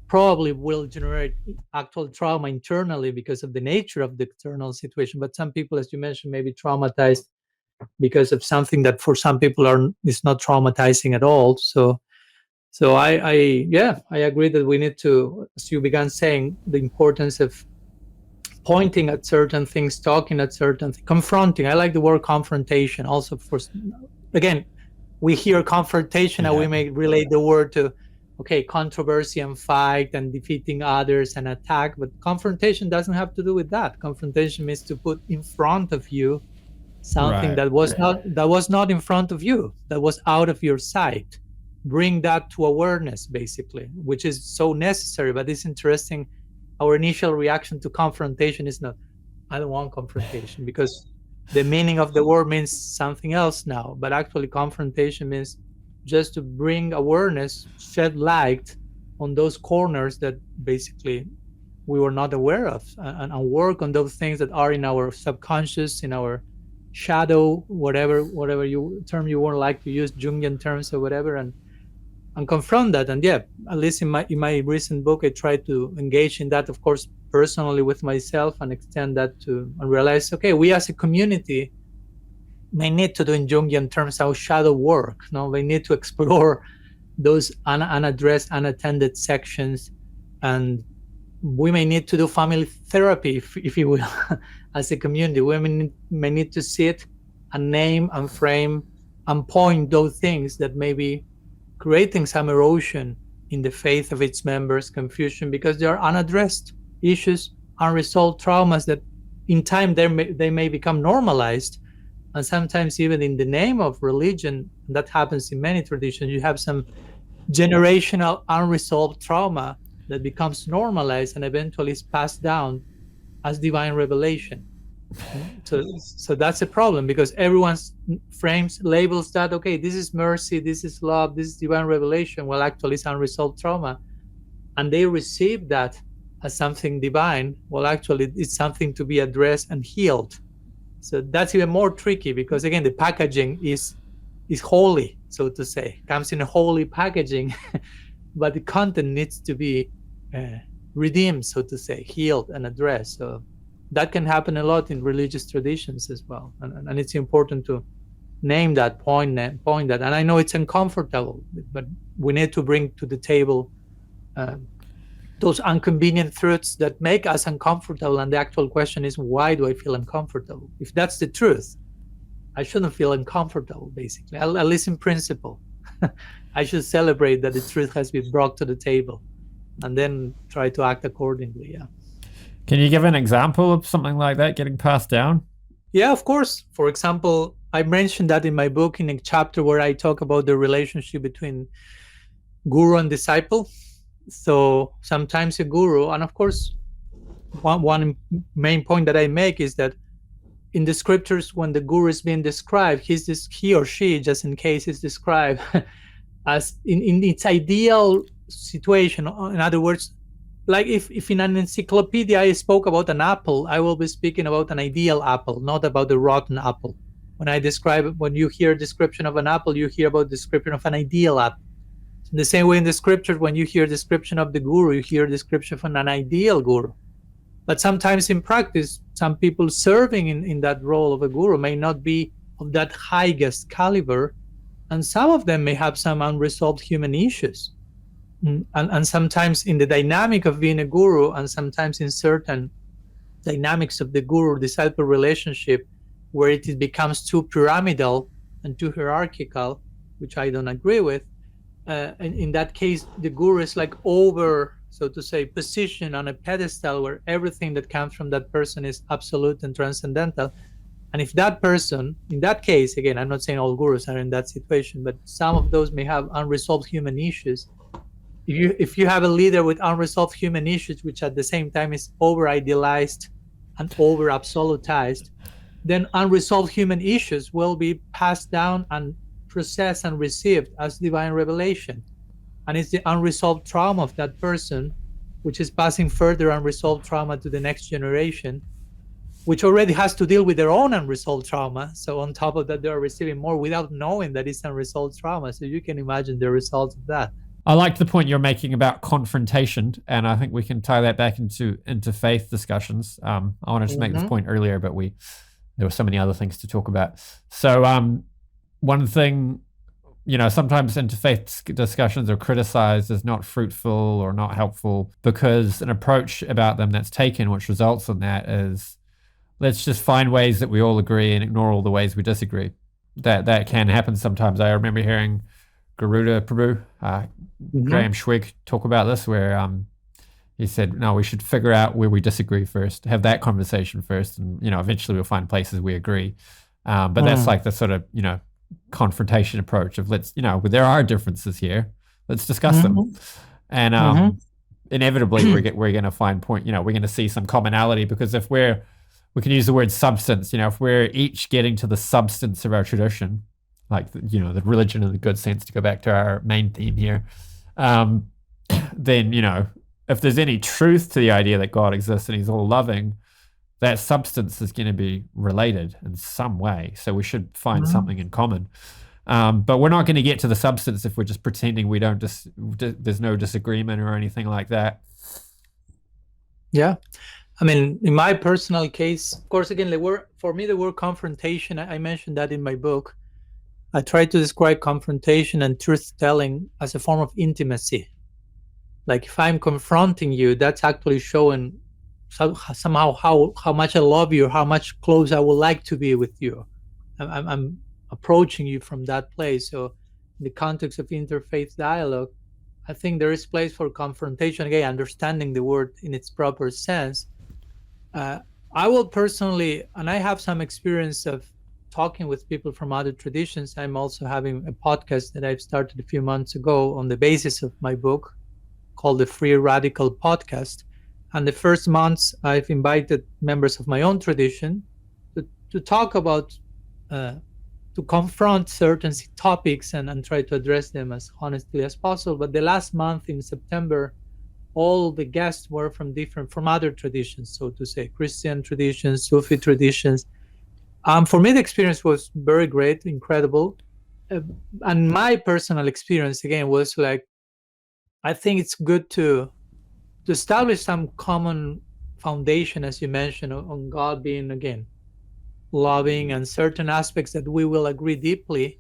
probably will generate actual trauma internally because of the nature of the external situation. But some people, as you mentioned, may be traumatized because of something that for some people is not traumatizing at all. So I agree that we need to, as you began saying, the importance of pointing at certain things, talking at certain things, confronting. I like the word confrontation also. Again, we hear confrontation and we may relate the word to, controversy and fight and defeating others and attack. But confrontation doesn't have to do with that. Confrontation means to put in front of you something that was not in front of you, that was out of your sight. Bring that to awareness, basically, which is so necessary. But it's interesting. Our initial reaction to confrontation is not, I don't want confrontation, because the meaning of the word means something else now. But actually, confrontation means just to bring awareness, shed light on those corners that basically we were not aware of, and work on those things that are in our subconscious, in our shadow, whatever term you would like to use, Jungian terms or whatever, and confront that. And yeah, at least in my recent book, I try to engage in that, of course, personally with myself, and extend that to, and realize, okay, we as a community may need to do in Jungian terms how shadow work. No, we need to explore those unaddressed, unattended sections, and we may need to do family therapy, if you will, as a community. We may need to sit and name and frame and point those things that may be creating some erosion in the faith of its members, confusion, because there are unaddressed issues, unresolved traumas that in time they may become normalized. And sometimes even in the name of religion, that happens in many traditions, you have some generational unresolved trauma that becomes normalized and eventually is passed down as divine revelation. So that's a problem, because everyone frames, labels that, okay, this is mercy, this is love, this is divine revelation. Well, actually it's unresolved trauma, and they receive that as something divine. Well, actually it's something to be addressed and healed. So that's even more tricky, because again, the packaging is holy, so to say, comes in a holy packaging, but the content needs to be redeemed, so to say, healed and addressed. So that can happen a lot in religious traditions as well, and it's important to name that, point that. And I know it's uncomfortable, but we need to bring to the table those inconvenient truths that make us uncomfortable. And the actual question is, why do I feel uncomfortable? If that's the truth, I shouldn't feel uncomfortable, basically, at least in principle. I should celebrate that the truth has been brought to the table, and then try to act accordingly. Yeah. Can you give an example of something like that getting passed down? Yeah, of course. For example, I mentioned that in my book, in a chapter where I talk about the relationship between guru and disciple. So sometimes a guru, and of course, one main point that I make is that in the scriptures, when the guru is being described, he or she, just in case, is described as in its ideal situation. In other words, like if in an encyclopedia I spoke about an apple, I will be speaking about an ideal apple, not about the rotten apple. When you hear a description of an apple, you hear about description of an ideal apple. In the same way, in the scriptures, when you hear a description of the guru, you hear a description of an ideal guru. But sometimes in practice, some people serving in that role of a guru may not be of that highest caliber, and some of them may have some unresolved human issues. And sometimes in the dynamic of being a guru, and sometimes in certain dynamics of the guru-disciple relationship, where it becomes too pyramidal and too hierarchical, which I don't agree with, in that case, the guru is like over, so to say, positioned on a pedestal where everything that comes from that person is absolute and transcendental. And if that person, in that case, again, I'm not saying all gurus are in that situation, but some of those may have unresolved human issues. If you have a leader with unresolved human issues, which at the same time is over idealized and over absolutized, then unresolved human issues will be passed down and processed and received as divine revelation. And it's the unresolved trauma of that person, which is passing further unresolved trauma to the next generation, which already has to deal with their own unresolved trauma. So on top of that, they are receiving more without knowing that it's unresolved trauma. So you can imagine the results of that. I liked the point you're making about confrontation, and I think we can tie that back into faith discussions. I wanted to make this point earlier, but there were so many other things to talk about. So one thing, sometimes interfaith discussions are criticized as not fruitful or not helpful because an approach about them that's taken, which results in that, is let's just find ways that we all agree and ignore all the ways we disagree. That can happen sometimes. I remember hearing Garuda Prabhu, Graham Schwig, talk about this, where he said, no, we should figure out where we disagree first, have that conversation first, and eventually we'll find places we agree. But that's like the sort of confrontation approach of there are differences here, let's discuss them, and inevitably we're going to find we're going to see some commonality, because if we can use the word substance, if we're each getting to the substance of our tradition, like the religion in the good sense, to go back to our main theme here, then if there's any truth to the idea that God exists and he's all loving, that substance is going to be related in some way. So we should find Mhm. something in common. But we're not going to get to the substance if we're just pretending we don't there's no disagreement or anything like that. Yeah. I mean, in my personal case, of course, again, for me, the word confrontation, I mentioned that in my book. I try to describe confrontation and truth telling as a form of intimacy. Like if I'm confronting you, that's actually showing somehow how much I love you, or how much close I would like to be with you. I'm approaching you from that place. So, in the context of interfaith dialogue, I think there is place for confrontation. Again, understanding the word in its proper sense. I will personally, and I have some experience of talking with people from other traditions. I'm also having a podcast that I've started a few months ago on the basis of my book called the Free Radical Podcast. And the first months, I've invited members of my own tradition to talk about, to confront certain topics and try to address them as honestly as possible. But the last month in September, all the guests were from other traditions, so to say, Christian traditions, Sufi traditions. For me, the experience was very great, incredible. And my personal experience, again, was like, I think it's good to establish some common foundation, as you mentioned, on God being, again, loving, and certain aspects that we will agree deeply.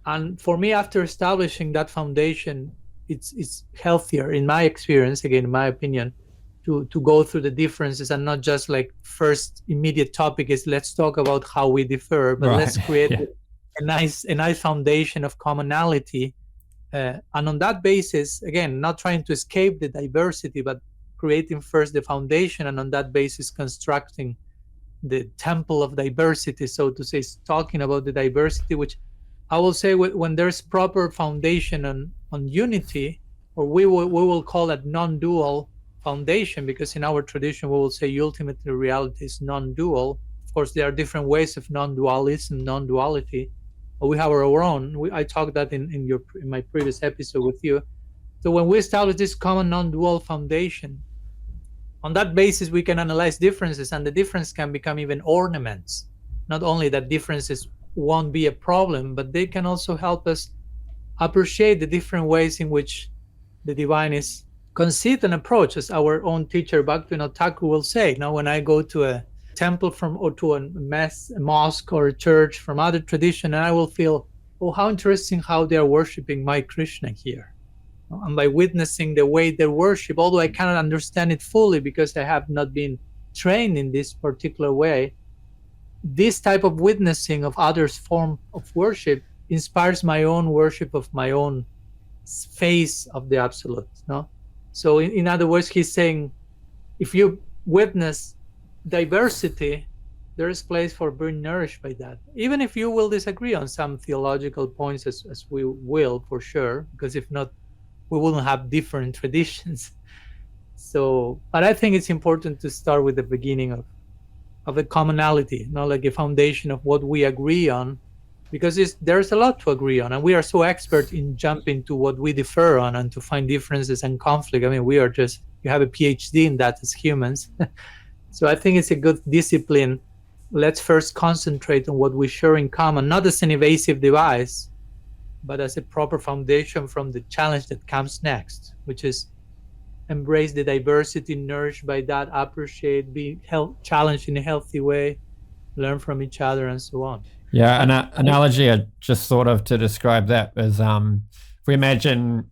And for me, after establishing that foundation, it's healthier, in my experience, again, in my opinion, to go through the differences, and not just like first immediate topic is let's talk about how we differ, but Right. let's create Yeah. a nice foundation of commonality. And on that basis, again, not trying to escape the diversity, but creating first the foundation, and on that basis constructing the temple of diversity, so to say, talking about the diversity, which I will say, when there's proper foundation on unity, or we will call it non-dual foundation, because in our tradition we will say ultimately reality is non-dual. Of course, there are different ways of non-dualism, non-duality, but we have our own. I talked that in my previous episode with you. So when we establish this common non-dual foundation, on that basis we can analyze differences, and the difference can become even ornaments. Not only that differences won't be a problem, but they can also help us appreciate the different ways in which the divine is conceived and approached. As our own teacher Bhaktivinoda Thakur will say, now when I go to a temple or to a mosque or a church from other tradition, and I will feel, oh, how interesting how they are worshiping my Krishna here. And by witnessing the way they worship, although I cannot understand it fully because I have not been trained in this particular way, this type of witnessing of others' form of worship inspires my own worship of my own face of the absolute. No? So in other words, he's saying, if you witness diversity, there is place for being nourished by that. Even if you will disagree on some theological points, as we will for sure, because if not, we wouldn't have different traditions. So, but I think it's important to start with the beginning of a commonality, not like a foundation of what we agree on, because there's a lot to agree on, and we are so expert in jumping to what we differ on and to find differences and conflict. I mean, you have a PhD in that as humans. So I think it's a good discipline. Let's first concentrate on what we share in common, not as an evasive device, but as a proper foundation from the challenge that comes next, which is embrace the diversity, nourished by that, appreciate, be challenged in a healthy way, learn from each other, and so on. Yeah, an analogy I just thought of to describe that is, if we imagine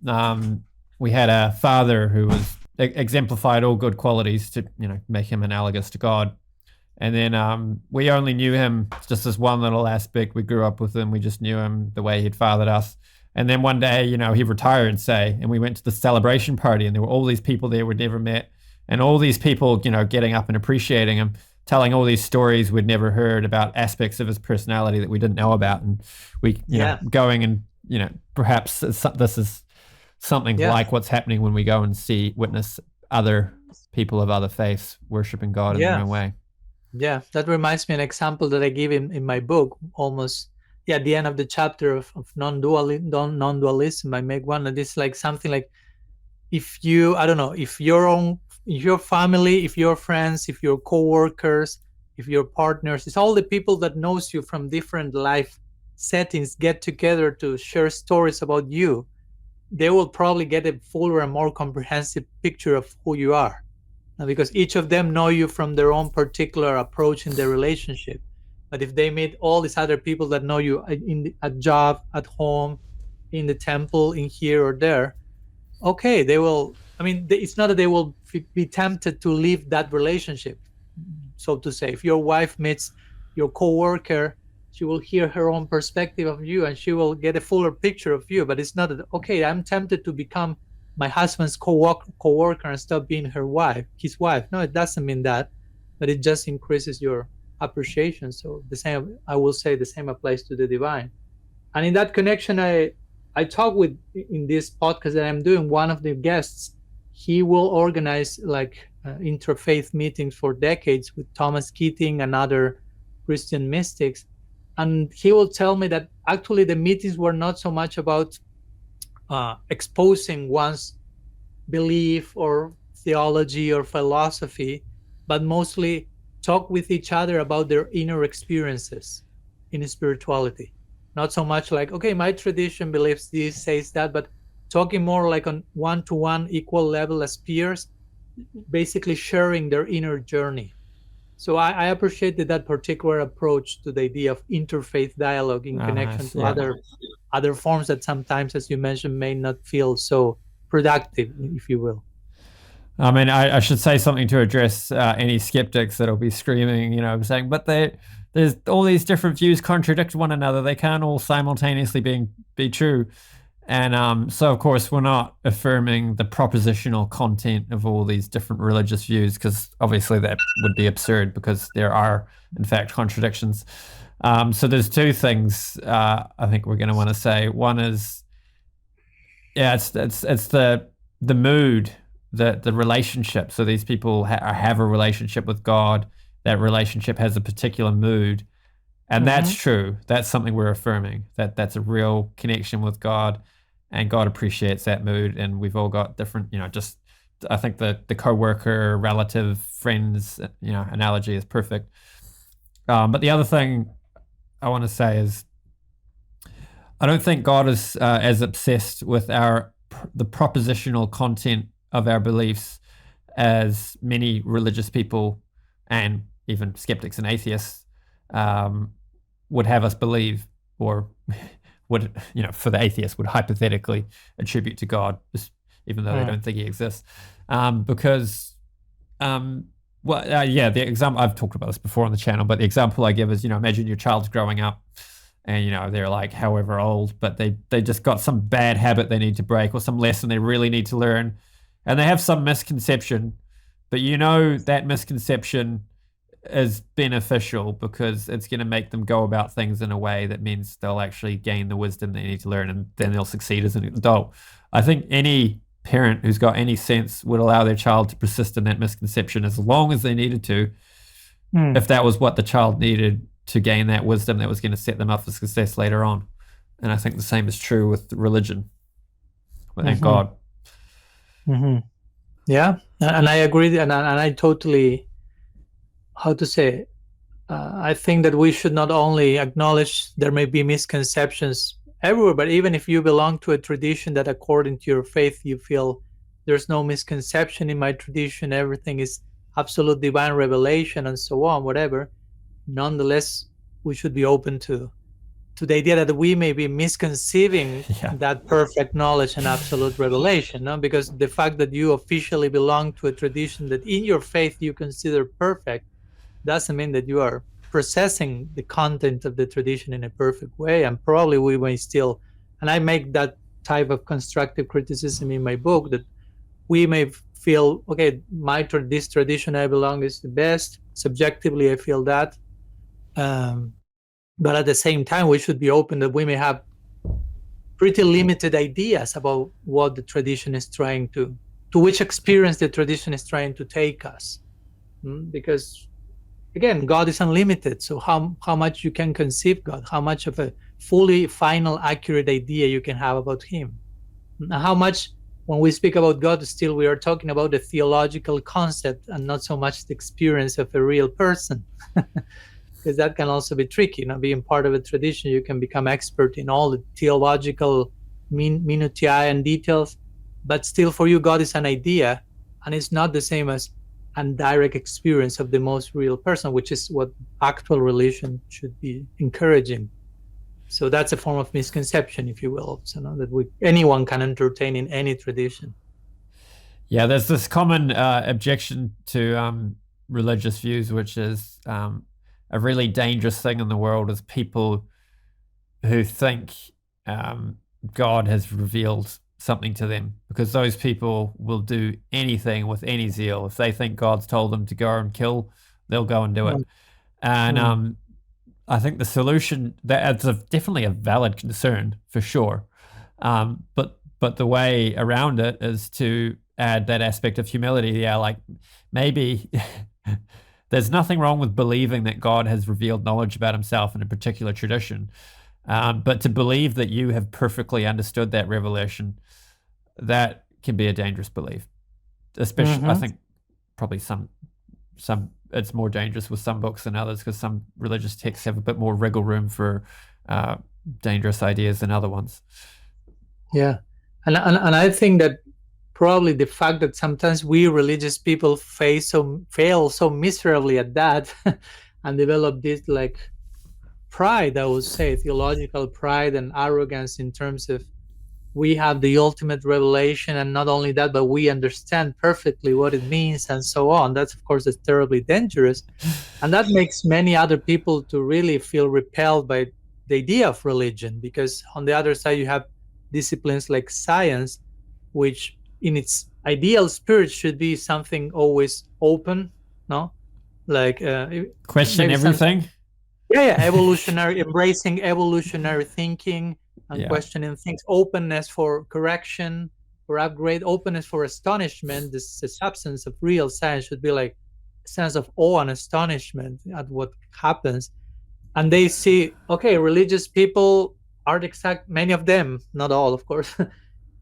we had a father who was exemplified all good qualities to make him analogous to God, and then we only knew him just as one little aspect. We grew up with him. We just knew him the way he'd fathered us. And then one day, he retired, say, and we went to the celebration party, and there were all these people there we'd never met, and all these people, getting up and appreciating him, telling all these stories we'd never heard about aspects of his personality that we didn't know about. And we, going and, perhaps this is something like what's happening when we go and witness other people of other faiths worshiping God in their own way. Yeah, that reminds me an example that I give in my book, almost at the end of the chapter of non-dualism. I make one that is like something like, if your own your family, if your friends, if your co-workers, if your partners, it's all the people that knows you from different life settings get together to share stories about you, they will probably get a fuller and more comprehensive picture of who you are. Now, because each of them know you from their own particular approach in their relationship. But if they meet all these other people that know you at job, at home, in the temple, in here or there, okay, they will. I mean, it's not that they will be tempted to leave that relationship, so to say. If your wife meets your coworker, she will hear her own perspective of you, and she will get a fuller picture of you. But it's not that, okay, I'm tempted to become my husband's coworker and stop being his wife. No, it doesn't mean that, but it just increases your appreciation. So the same, I will say, the same applies to the divine. And in that connection, I talk with, in this podcast that I'm doing, one of the guests, he will organize like interfaith meetings for decades with Thomas Keating and other Christian mystics. And he will tell me that actually the meetings were not so much about exposing one's belief or theology or philosophy, but mostly talk with each other about their inner experiences in spirituality. Not so much like, okay, my tradition believes this, says that, but talking more like on one-to-one equal level as peers, basically sharing their inner journey. So I appreciated that particular approach to the idea of interfaith dialogue in connection Nice. to Yeah. other forms that sometimes, as you mentioned, may not feel so productive, if you will. I mean, I should say something to address any skeptics that'll be screaming, saying, but there's all these different views contradict one another. They can't all simultaneously be true. And so, of course, we're not affirming the propositional content of all these different religious views, because obviously that would be absurd, because there are, in fact, contradictions. So there's two things I think we're going to want to say. One is, yeah, it's the mood, the relationship. So these people have a relationship with God. That relationship has a particular mood, and that's true. That's something we're affirming. That's a real connection with God, and God appreciates that mood. And we've all got different, just I think the coworker, relative, friends, analogy is perfect. But the other thing I want to say is, I don't think God is as obsessed with the propositional content of our beliefs as many religious people and even skeptics and atheists would have us believe, or would, for the atheist, would hypothetically attribute to God, even though they don't think he exists. Because, the example, I've talked about this before on the channel, but the example I give is, imagine your child's growing up and, they're like however old, but they just got some bad habit they need to break, or some lesson they really need to learn. And they have some misconception, but that misconception is beneficial because it's going to make them go about things in a way that means they'll actually gain the wisdom they need to learn, and then they'll succeed as an adult. I think any parent who's got any sense would allow their child to persist in that misconception as long as they needed to, if that was what the child needed to gain that wisdom that was going to set them up for success later on. And I think the same is true with religion and God. Yeah, and I agree, and I totally, how to say, I think that we should not only acknowledge there may be misconceptions everywhere, but even if you belong to a tradition that according to your faith you feel there's no misconception in my tradition, everything is absolute divine revelation and so on, whatever, nonetheless we should be open to the idea that we may be misconceiving that perfect knowledge and absolute revelation, no? Because the fact that you officially belong to a tradition that in your faith you consider perfect doesn't mean that you are processing the content of the tradition in a perfect way. And probably we may still, and I make that type of constructive criticism in my book, that we may feel, okay, this tradition I belong is the best. Subjectively, I feel that. But at the same time, we should be open that we may have pretty limited ideas about what the tradition is trying to which experience the tradition is trying to take us. Because, again, God is unlimited. So how much you can conceive God, how much of a fully final, accurate idea you can have about him, how much when we speak about God, still we are talking about the theological concept and not so much the experience of a real person. Because that can also be tricky. Being part of a tradition, you can become expert in all the theological minutiae and details, but still for you, God is an idea, and it's not the same as a direct experience of the most real person, which is what actual religion should be encouraging. So that's a form of misconception, if you will, so that anyone can entertain in any tradition. Yeah, there's this common objection to religious views, which is a really dangerous thing in the world is people who think God has revealed something to them, because those people will do anything with any zeal. If they think God's told them to go and kill, they'll go and do it. And I think the solution, that's definitely a valid concern for sure. But the way around it is to add that aspect of humility. Yeah, like maybe there's nothing wrong with believing that God has revealed knowledge about himself in a particular tradition. But to believe that you have perfectly understood that revelation, that can be a dangerous belief. Especially, I think probably some it's more dangerous with some books than others, because some religious texts have a bit more wriggle room for dangerous ideas than other ones. Yeah, and I think that probably the fact that sometimes we religious people fail so miserably at that and develop this like pride, I would say, theological pride and arrogance in terms of we have the ultimate revelation, and not only that, but we understand perfectly what it means and so on. That's, of course, terribly dangerous. And that makes many other people to really feel repelled by the idea of religion, because on the other side, you have disciplines like science, which in its ideal spirit should be something always open, no? Like question everything. Evolutionary, embracing evolutionary thinking and questioning things, openness for correction, for upgrade, openness for astonishment. The substance of real science should be like a sense of awe and astonishment at what happens. And they see, okay, religious people are the exact, many of them, not all, of course,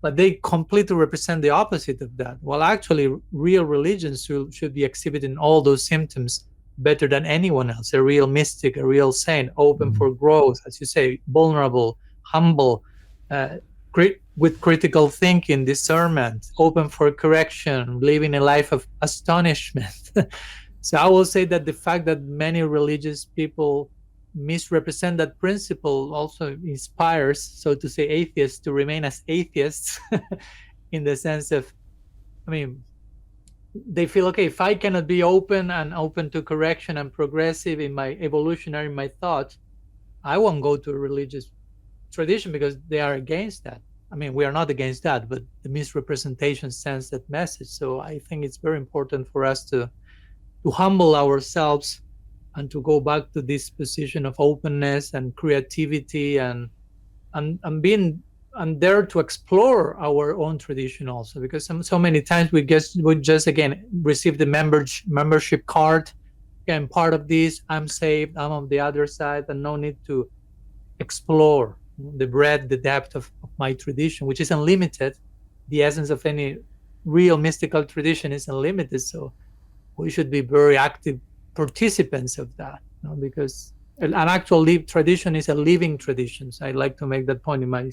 but they completely represent the opposite of that. Well, actually, real religions should be exhibiting all those symptoms better than anyone else. A real mystic, a real saint, open for growth, as you say, vulnerable, humble, with critical thinking, discernment, open for correction, living a life of astonishment. So I will say that the fact that many religious people misrepresent that principle also inspires, so to say, atheists to remain as atheists in the sense of, I mean, they feel, okay, if I cannot be open to correction and progressive in my evolutionary, my thought, I won't go to a religious tradition because they are against that. I mean, we are not against that, but the misrepresentation sends that message. So I think it's very important for us to humble ourselves and to go back to this position of openness and creativity and being and dare to explore our own tradition also, because so many times we just again receive the membership card. Okay, I'm part of this, I'm saved, I'm on the other side, and no need to explore the breadth, the depth of my tradition, which is unlimited. The essence of any real mystical tradition is unlimited, so we should be very active participants of that, because an actual tradition is a living tradition. So I like to make that point in my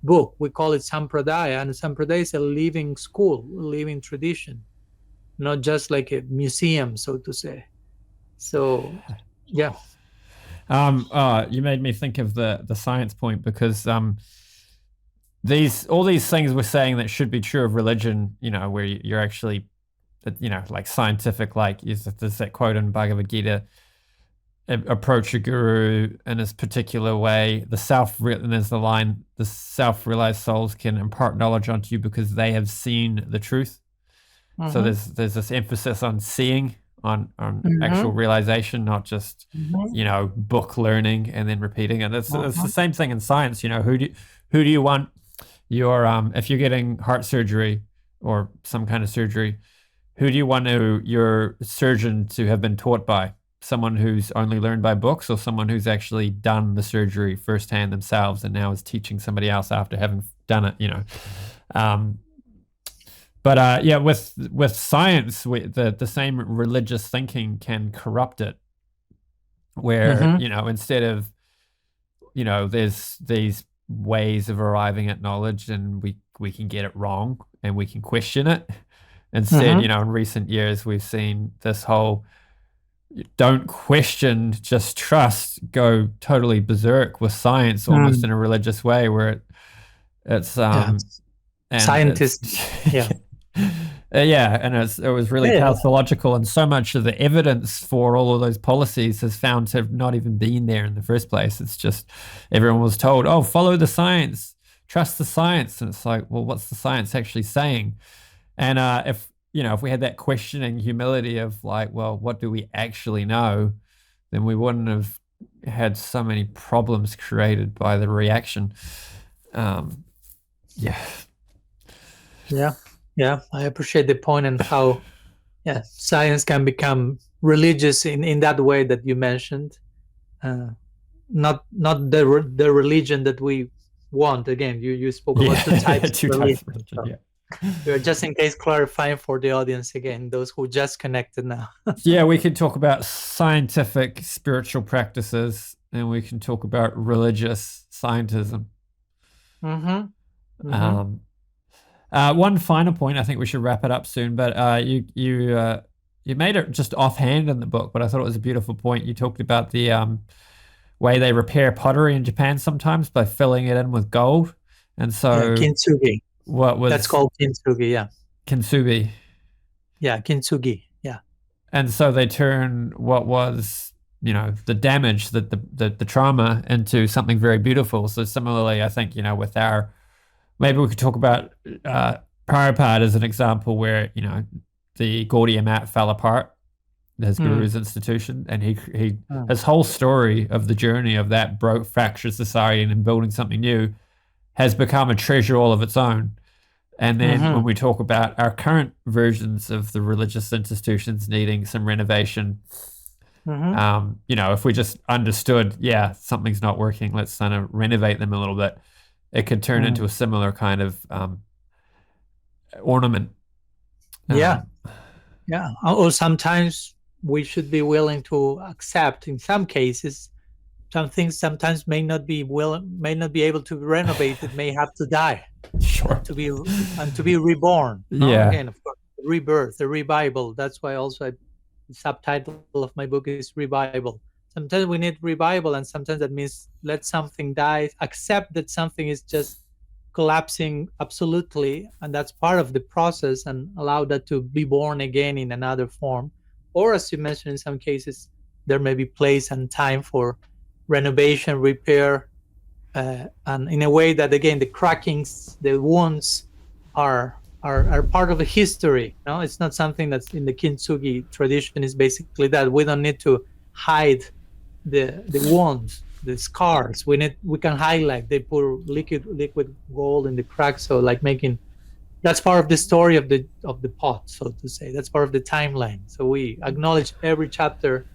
book. We call it Sampradaya, and Sampradaya is a living school, a living tradition, not just like a museum, so to say. So, yeah. You made me think of the science point, because all these things we're saying that should be true of religion, where you're actually, like scientific, like there's that quote in Bhagavad Gita, approach a guru in this particular way. And there's the line, the self-realized souls can impart knowledge onto you because they have seen the truth. So there's this emphasis on seeing, on actual realization, not just book learning and then repeating it. It's the same thing in science. Who do you want your if you're getting heart surgery or some kind of surgery, who do you want your surgeon to have been taught by? Someone who's only learned by books, or someone who's actually done the surgery firsthand themselves and now is teaching somebody else after having done it? But yeah, with science, the same religious thinking can corrupt it. Where Mm-hmm. instead of there's these ways of arriving at knowledge, and we can get it wrong and we can question it. Instead, Mm-hmm. in recent years, we've seen this whole don't question, just trust go totally berserk with science, almost Mm. in a religious way, where it's Yeah. and it's Scientists. Yeah. yeah, and it was really Yeah. pathological, and so much of the evidence for all of those policies has found to have not even been there in the first place. It's just everyone was told, oh, follow the science, trust the science, and it's like, well, what's the science actually saying? And if we had that questioning humility of like, well, what do we actually know, then we wouldn't have had so many problems created by the reaction. Yeah. Yeah. Yeah. I appreciate the point and how science can become religious in that way that you mentioned. Not the religion that we want. Again, you spoke about two Yeah. types Two of types religion. of religion. So Yeah. we're just in case clarifying for the audience again, those who just connected now. Yeah, we could talk about scientific spiritual practices, and we can talk about religious scientism. Mm-hmm. Mm-hmm. Um, one final point, I think we should wrap it up soon, but you made it just offhand in the book, but I thought it was a beautiful point. You talked about the way they repair pottery in Japan sometimes by filling it in with gold. And Yeah, so kintsugi. what That's was called kintsugi. Yeah. kintsugi? Yeah, kintsugi. Yeah. And so they turn what was, the damage, the trauma, into something very beautiful. So similarly, I think, with maybe we could talk about Prabhupada as an example where, the Gaudiya mat fell apart, his guru's institution, and his whole story of the journey of that broke, fractured society and building something new has become a treasure all of its own. And then when we talk about our current versions of the religious institutions needing some renovation, if we just understood, something's not working, let's kind of renovate them a little bit, it could turn into a similar kind of ornament. Yeah. Or sometimes we should be willing to accept, in some cases, some things sometimes may not be able to be renovated, may have to die. Sure. To be reborn. Yeah. Again, of course, rebirth, the revival. That's why also the subtitle of my book is Revival. Sometimes we need revival, and sometimes that means let something die, accept that something is just collapsing absolutely, and that's part of the process, and allow that to be born again in another form. Or, as you mentioned, in some cases, there may be place and time for renovation, repair, and in a way that, again, the crackings, the wounds are part of a history. No, it's not something that's in the kintsugi tradition. Is basically that we don't need to hide the wounds, the scars. We can highlight. They put liquid gold in the cracks, so like that's part of the story of the pot, so to say. That's part of the timeline. So we acknowledge every chapter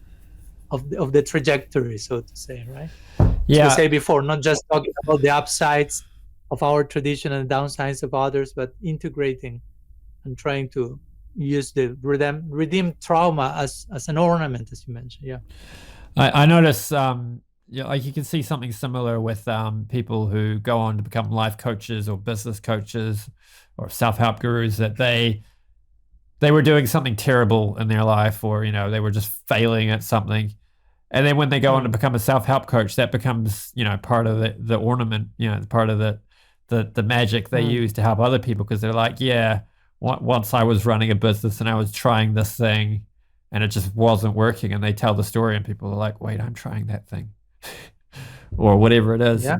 of the trajectory, so to say, right? Yeah. As I say before, not just talking about the upsides of our tradition and the downsides of others, but integrating and trying to use the redeemed trauma as an ornament, as you mentioned. Yeah. I notice, like you can see something similar with people who go on to become life coaches or business coaches or self-help gurus, that they were doing something terrible in their life, or they were just failing at something. And then when they go on to become a self-help coach, that becomes, part of the ornament, part of the magic they use to help other people, because they're like, once I was running a business and I was trying this thing and it just wasn't working, and they tell the story and people are like, wait, I'm trying that thing or whatever it is. Yeah.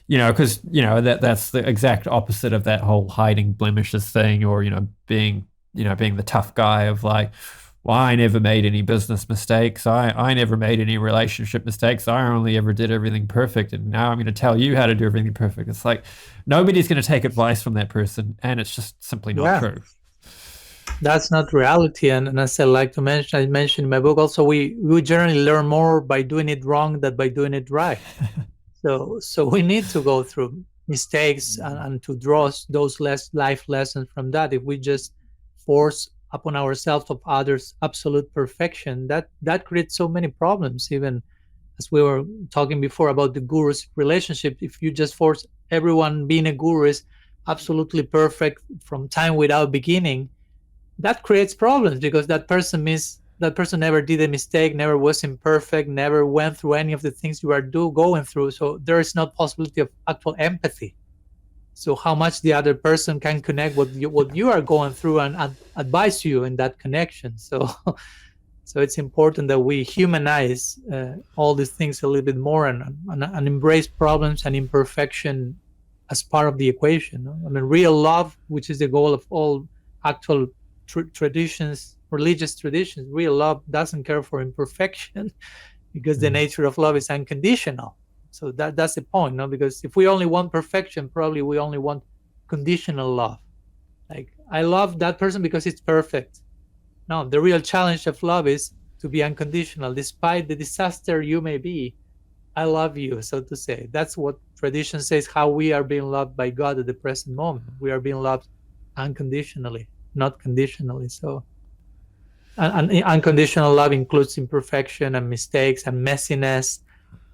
And, because, that's the exact opposite of that whole hiding blemishes thing, or, being the tough guy of like, well, I never made any business mistakes. I never made any relationship mistakes. I only ever did everything perfect. And now I'm going to tell you how to do everything perfect. It's like, nobody's going to take advice from that person. And it's just simply not true. That's not reality. And as I like to mention, I mentioned in my book also, we generally learn more by doing it wrong than by doing it right. So we need to go through mistakes and to draw those life lessons from that. If we just force upon ourselves of others absolute perfection, that creates so many problems. Even as we were talking before about the guru's relationship, if you just force everyone being a guru is absolutely perfect from time without beginning, that creates problems, because that person never did a mistake, never was imperfect, never went through any of the things you are going through. So there is no possibility of actual empathy. So how much the other person can connect what you are going through and advise you in that connection. So so it's important that we humanize all these things a little bit more and embrace problems and imperfection as part of the equation. I mean, real love, which is the goal of all actual traditions, religious traditions, real love doesn't care for imperfection because the nature of love is unconditional. So that's the point, no? Because if we only want perfection, probably we only want conditional love. Like, I love that person because it's perfect. No, the real challenge of love is to be unconditional. Despite the disaster you may be, I love you, so to say. That's what tradition says, how we are being loved by God at the present moment. We are being loved unconditionally, not conditionally. So, and unconditional love includes imperfection and mistakes and messiness.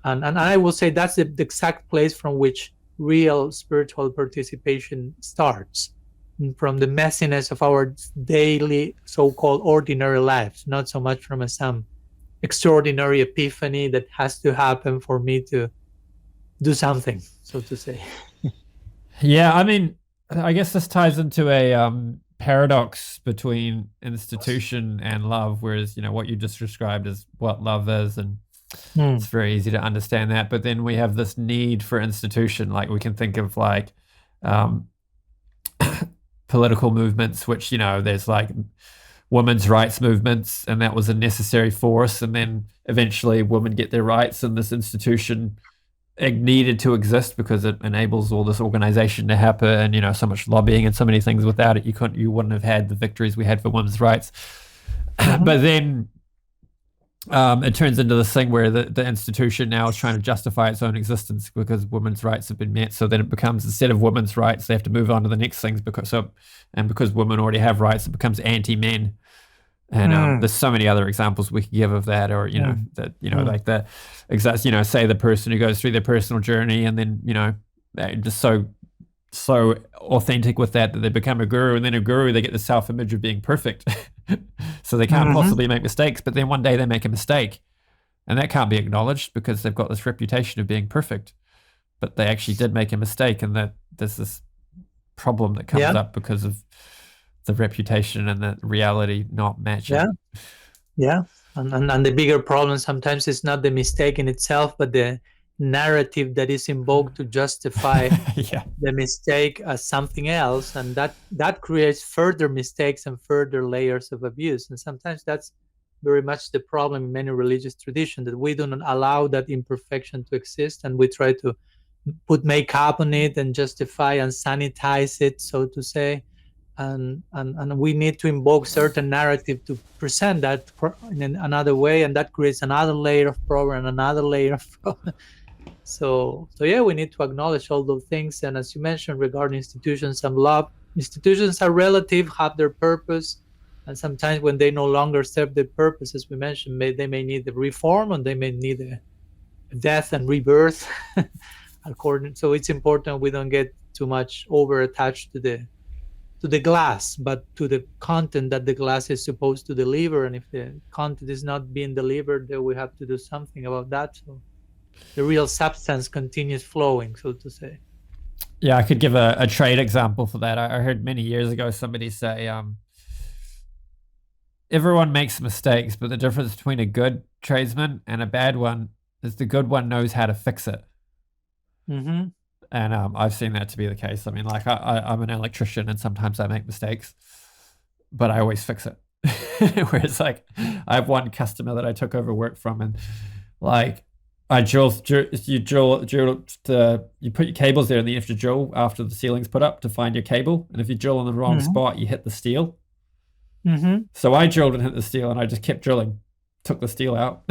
And I will say that's the exact place from which real spiritual participation starts, from the messiness of our daily so-called ordinary lives, not so much from some extraordinary epiphany that has to happen for me to do something, so to say. Yeah, I mean, I guess this ties into a paradox between institution and love, whereas, what you just described is what love is, and it's very easy to understand that. But then we have this need for institution. Like, we can think of like political movements, which, there's like women's rights movements, and that was a necessary force. And then eventually women get their rights, and this institution needed to exist because it enables all this organization to happen, so much lobbying and so many things. Without it, you wouldn't have had the victories we had for women's rights. But then it turns into this thing where the institution now is trying to justify its own existence because women's rights have been met. So then it becomes, instead of women's rights, they have to move on to the next things because women already have rights, it becomes anti-men. And there's so many other examples we could give of that, or like the exact, say the person who goes through their personal journey and then they're just so authentic with that they become a guru, and then a guru, they get the self-image of being perfect. So they can't possibly make mistakes, but then one day they make a mistake, and that can't be acknowledged because they've got this reputation of being perfect, but they actually did make a mistake, and that there's this problem that comes up because of the reputation and the reality not matching. And the bigger problem sometimes is not the mistake in itself, but the narrative that is invoked to justify the mistake as something else, and that creates further mistakes and further layers of abuse. And sometimes that's very much the problem in many religious traditions, that we do not allow that imperfection to exist, and we try to put makeup on it and justify and sanitize it, so to say. And we need to invoke certain narrative to present that in another way, and that creates another layer of problem, another layer of problem. So we need to acknowledge all those things. And as you mentioned regarding institutions and love, institutions are relative, have their purpose, and sometimes when they no longer serve their purpose, as we mentioned, they may need a reform, and they may need a death and rebirth. So it's important we don't get too much over attached to the glass, but to the content that the glass is supposed to deliver. And if the content is not being delivered, then we have to do something about that, so the real substance continues flowing, so to say. Yeah, I could give a trade example for that. I heard many years ago somebody say, everyone makes mistakes, but the difference between a good tradesman and a bad one is the good one knows how to fix it. And I've seen that to be the case. I mean, like I'm an electrician, and sometimes I make mistakes, but I always fix it. Whereas, like, I have one customer that I took over work from, and like you put your cables there, and then you have to drill after the ceiling's put up to find your cable. And if you drill in the wrong spot, you hit the steel. So I drilled and hit the steel, and I just kept drilling. took the steel out,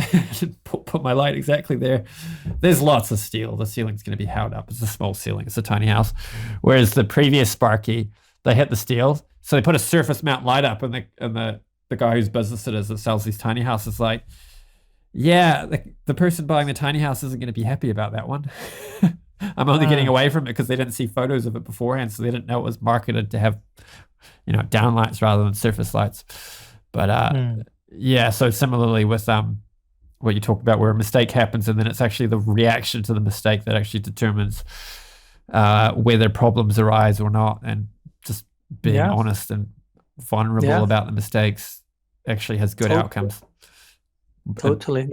put my light exactly there. There's lots of steel. The ceiling's going to be held up. It's a small ceiling. It's a tiny house. Whereas the previous Sparky, they hit the steel, so they put a surface mount light up, and the guy whose business it is that sells these tiny houses like, yeah, the person buying the tiny house isn't going to be happy about that one. I'm only getting away from it because they didn't see photos of it beforehand, so they didn't know it was marketed to have, downlights rather than surface lights. But yeah, so similarly with what you talk about, where a mistake happens, and then it's actually the reaction to the mistake that actually determines whether problems arise or not, and just being honest and vulnerable about the mistakes actually has good outcomes. Totally.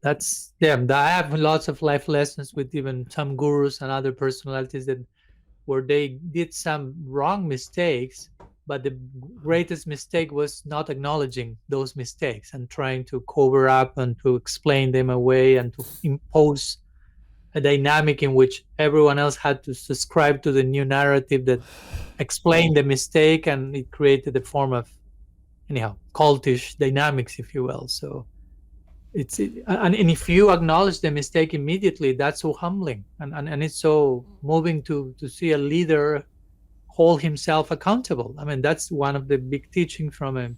That's I have lots of life lessons with even some gurus and other personalities where they did some wrong mistakes, but the greatest mistake was not acknowledging those mistakes and trying to cover up and to explain them away and to impose a dynamic in which everyone else had to subscribe to the new narrative that explained the mistake, and it created a form of cultish dynamics, if you will. So and if you acknowledge the mistake immediately, that's so humbling, and it's so moving to see a leader hold himself accountable. I mean, that's one of the big teachings from a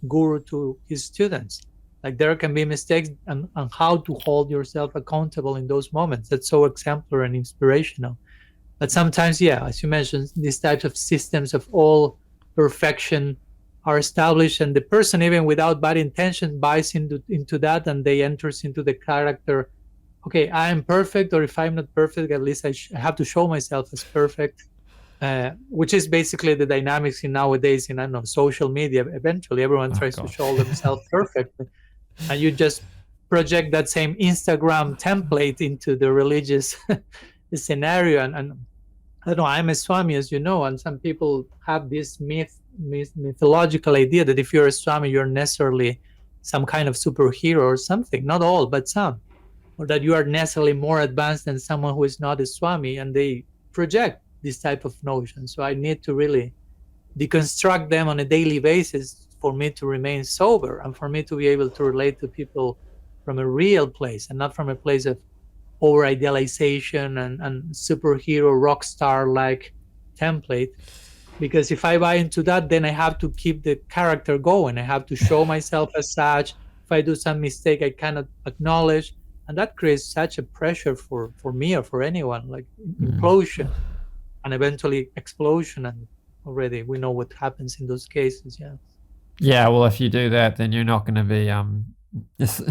guru to his students. Like, there can be mistakes, and how to hold yourself accountable in those moments. That's so exemplary and inspirational. But sometimes, as you mentioned, these types of systems of all perfection are established, and the person, even without bad intention, buys into that, and they enters into the character. Okay, I am perfect, or if I'm not perfect, at least I have to show myself as perfect, which is basically the dynamics in nowadays in social media. Eventually, everyone tries to show themselves perfect, and you just project that same Instagram template into the religious scenario. And I don't know, I'm a Swami, as you know, and some people have this mythological idea that if you're a Swami, you're necessarily some kind of superhero or something. Not all, but some. Or that you are necessarily more advanced than someone who is not a Swami, and they project this type of notion. So I need to really deconstruct them on a daily basis for me to remain sober, and for me to be able to relate to people from a real place, and not from a place of over idealization and superhero rock star like template. Because if I buy into that, then I have to keep the character going. I have to show myself as such. If I do some mistake, I cannot acknowledge, and that creates such a pressure for me or for anyone, like implosion and eventually explosion. And already we know what happens in those cases. Yeah, well, if you do that, then you're not going to be just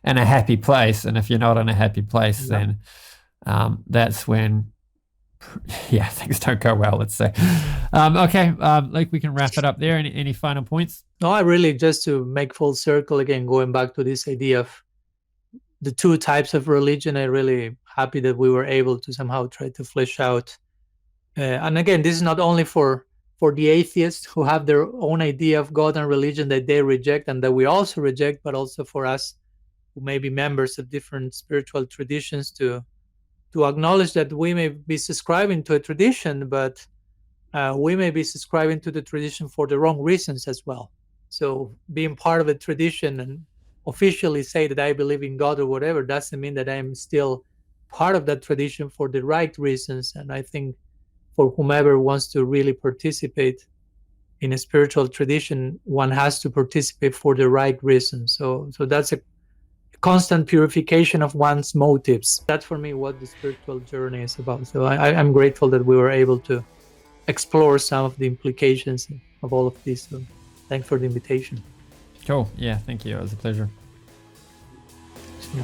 in a happy place. And if you're not in a happy place, then that's when, things don't go well, let's say. Okay, like we can wrap it up there. Any final points? No, I really, just to make full circle again, going back to this idea of the two types of religion, I'm really happy that we were able to somehow try to flesh out. And again, this is not only for the atheists who have their own idea of God and religion that they reject and that we also reject, but also for us who may be members of different spiritual traditions to acknowledge that we may be subscribing to a tradition, but we may be subscribing to the tradition for the wrong reasons as well. So being part of a tradition and officially say that I believe in God or whatever doesn't mean that I'm still part of that tradition for the right reasons. And I think for whomever wants to really participate in a spiritual tradition, one has to participate for the right reasons. So that's a constant purification of one's motives. That's for me what the spiritual journey is about. So I'm grateful that we were able to explore some of the implications of all of this. So thanks for the invitation. Cool. Yeah, thank you. It was a pleasure. Yeah.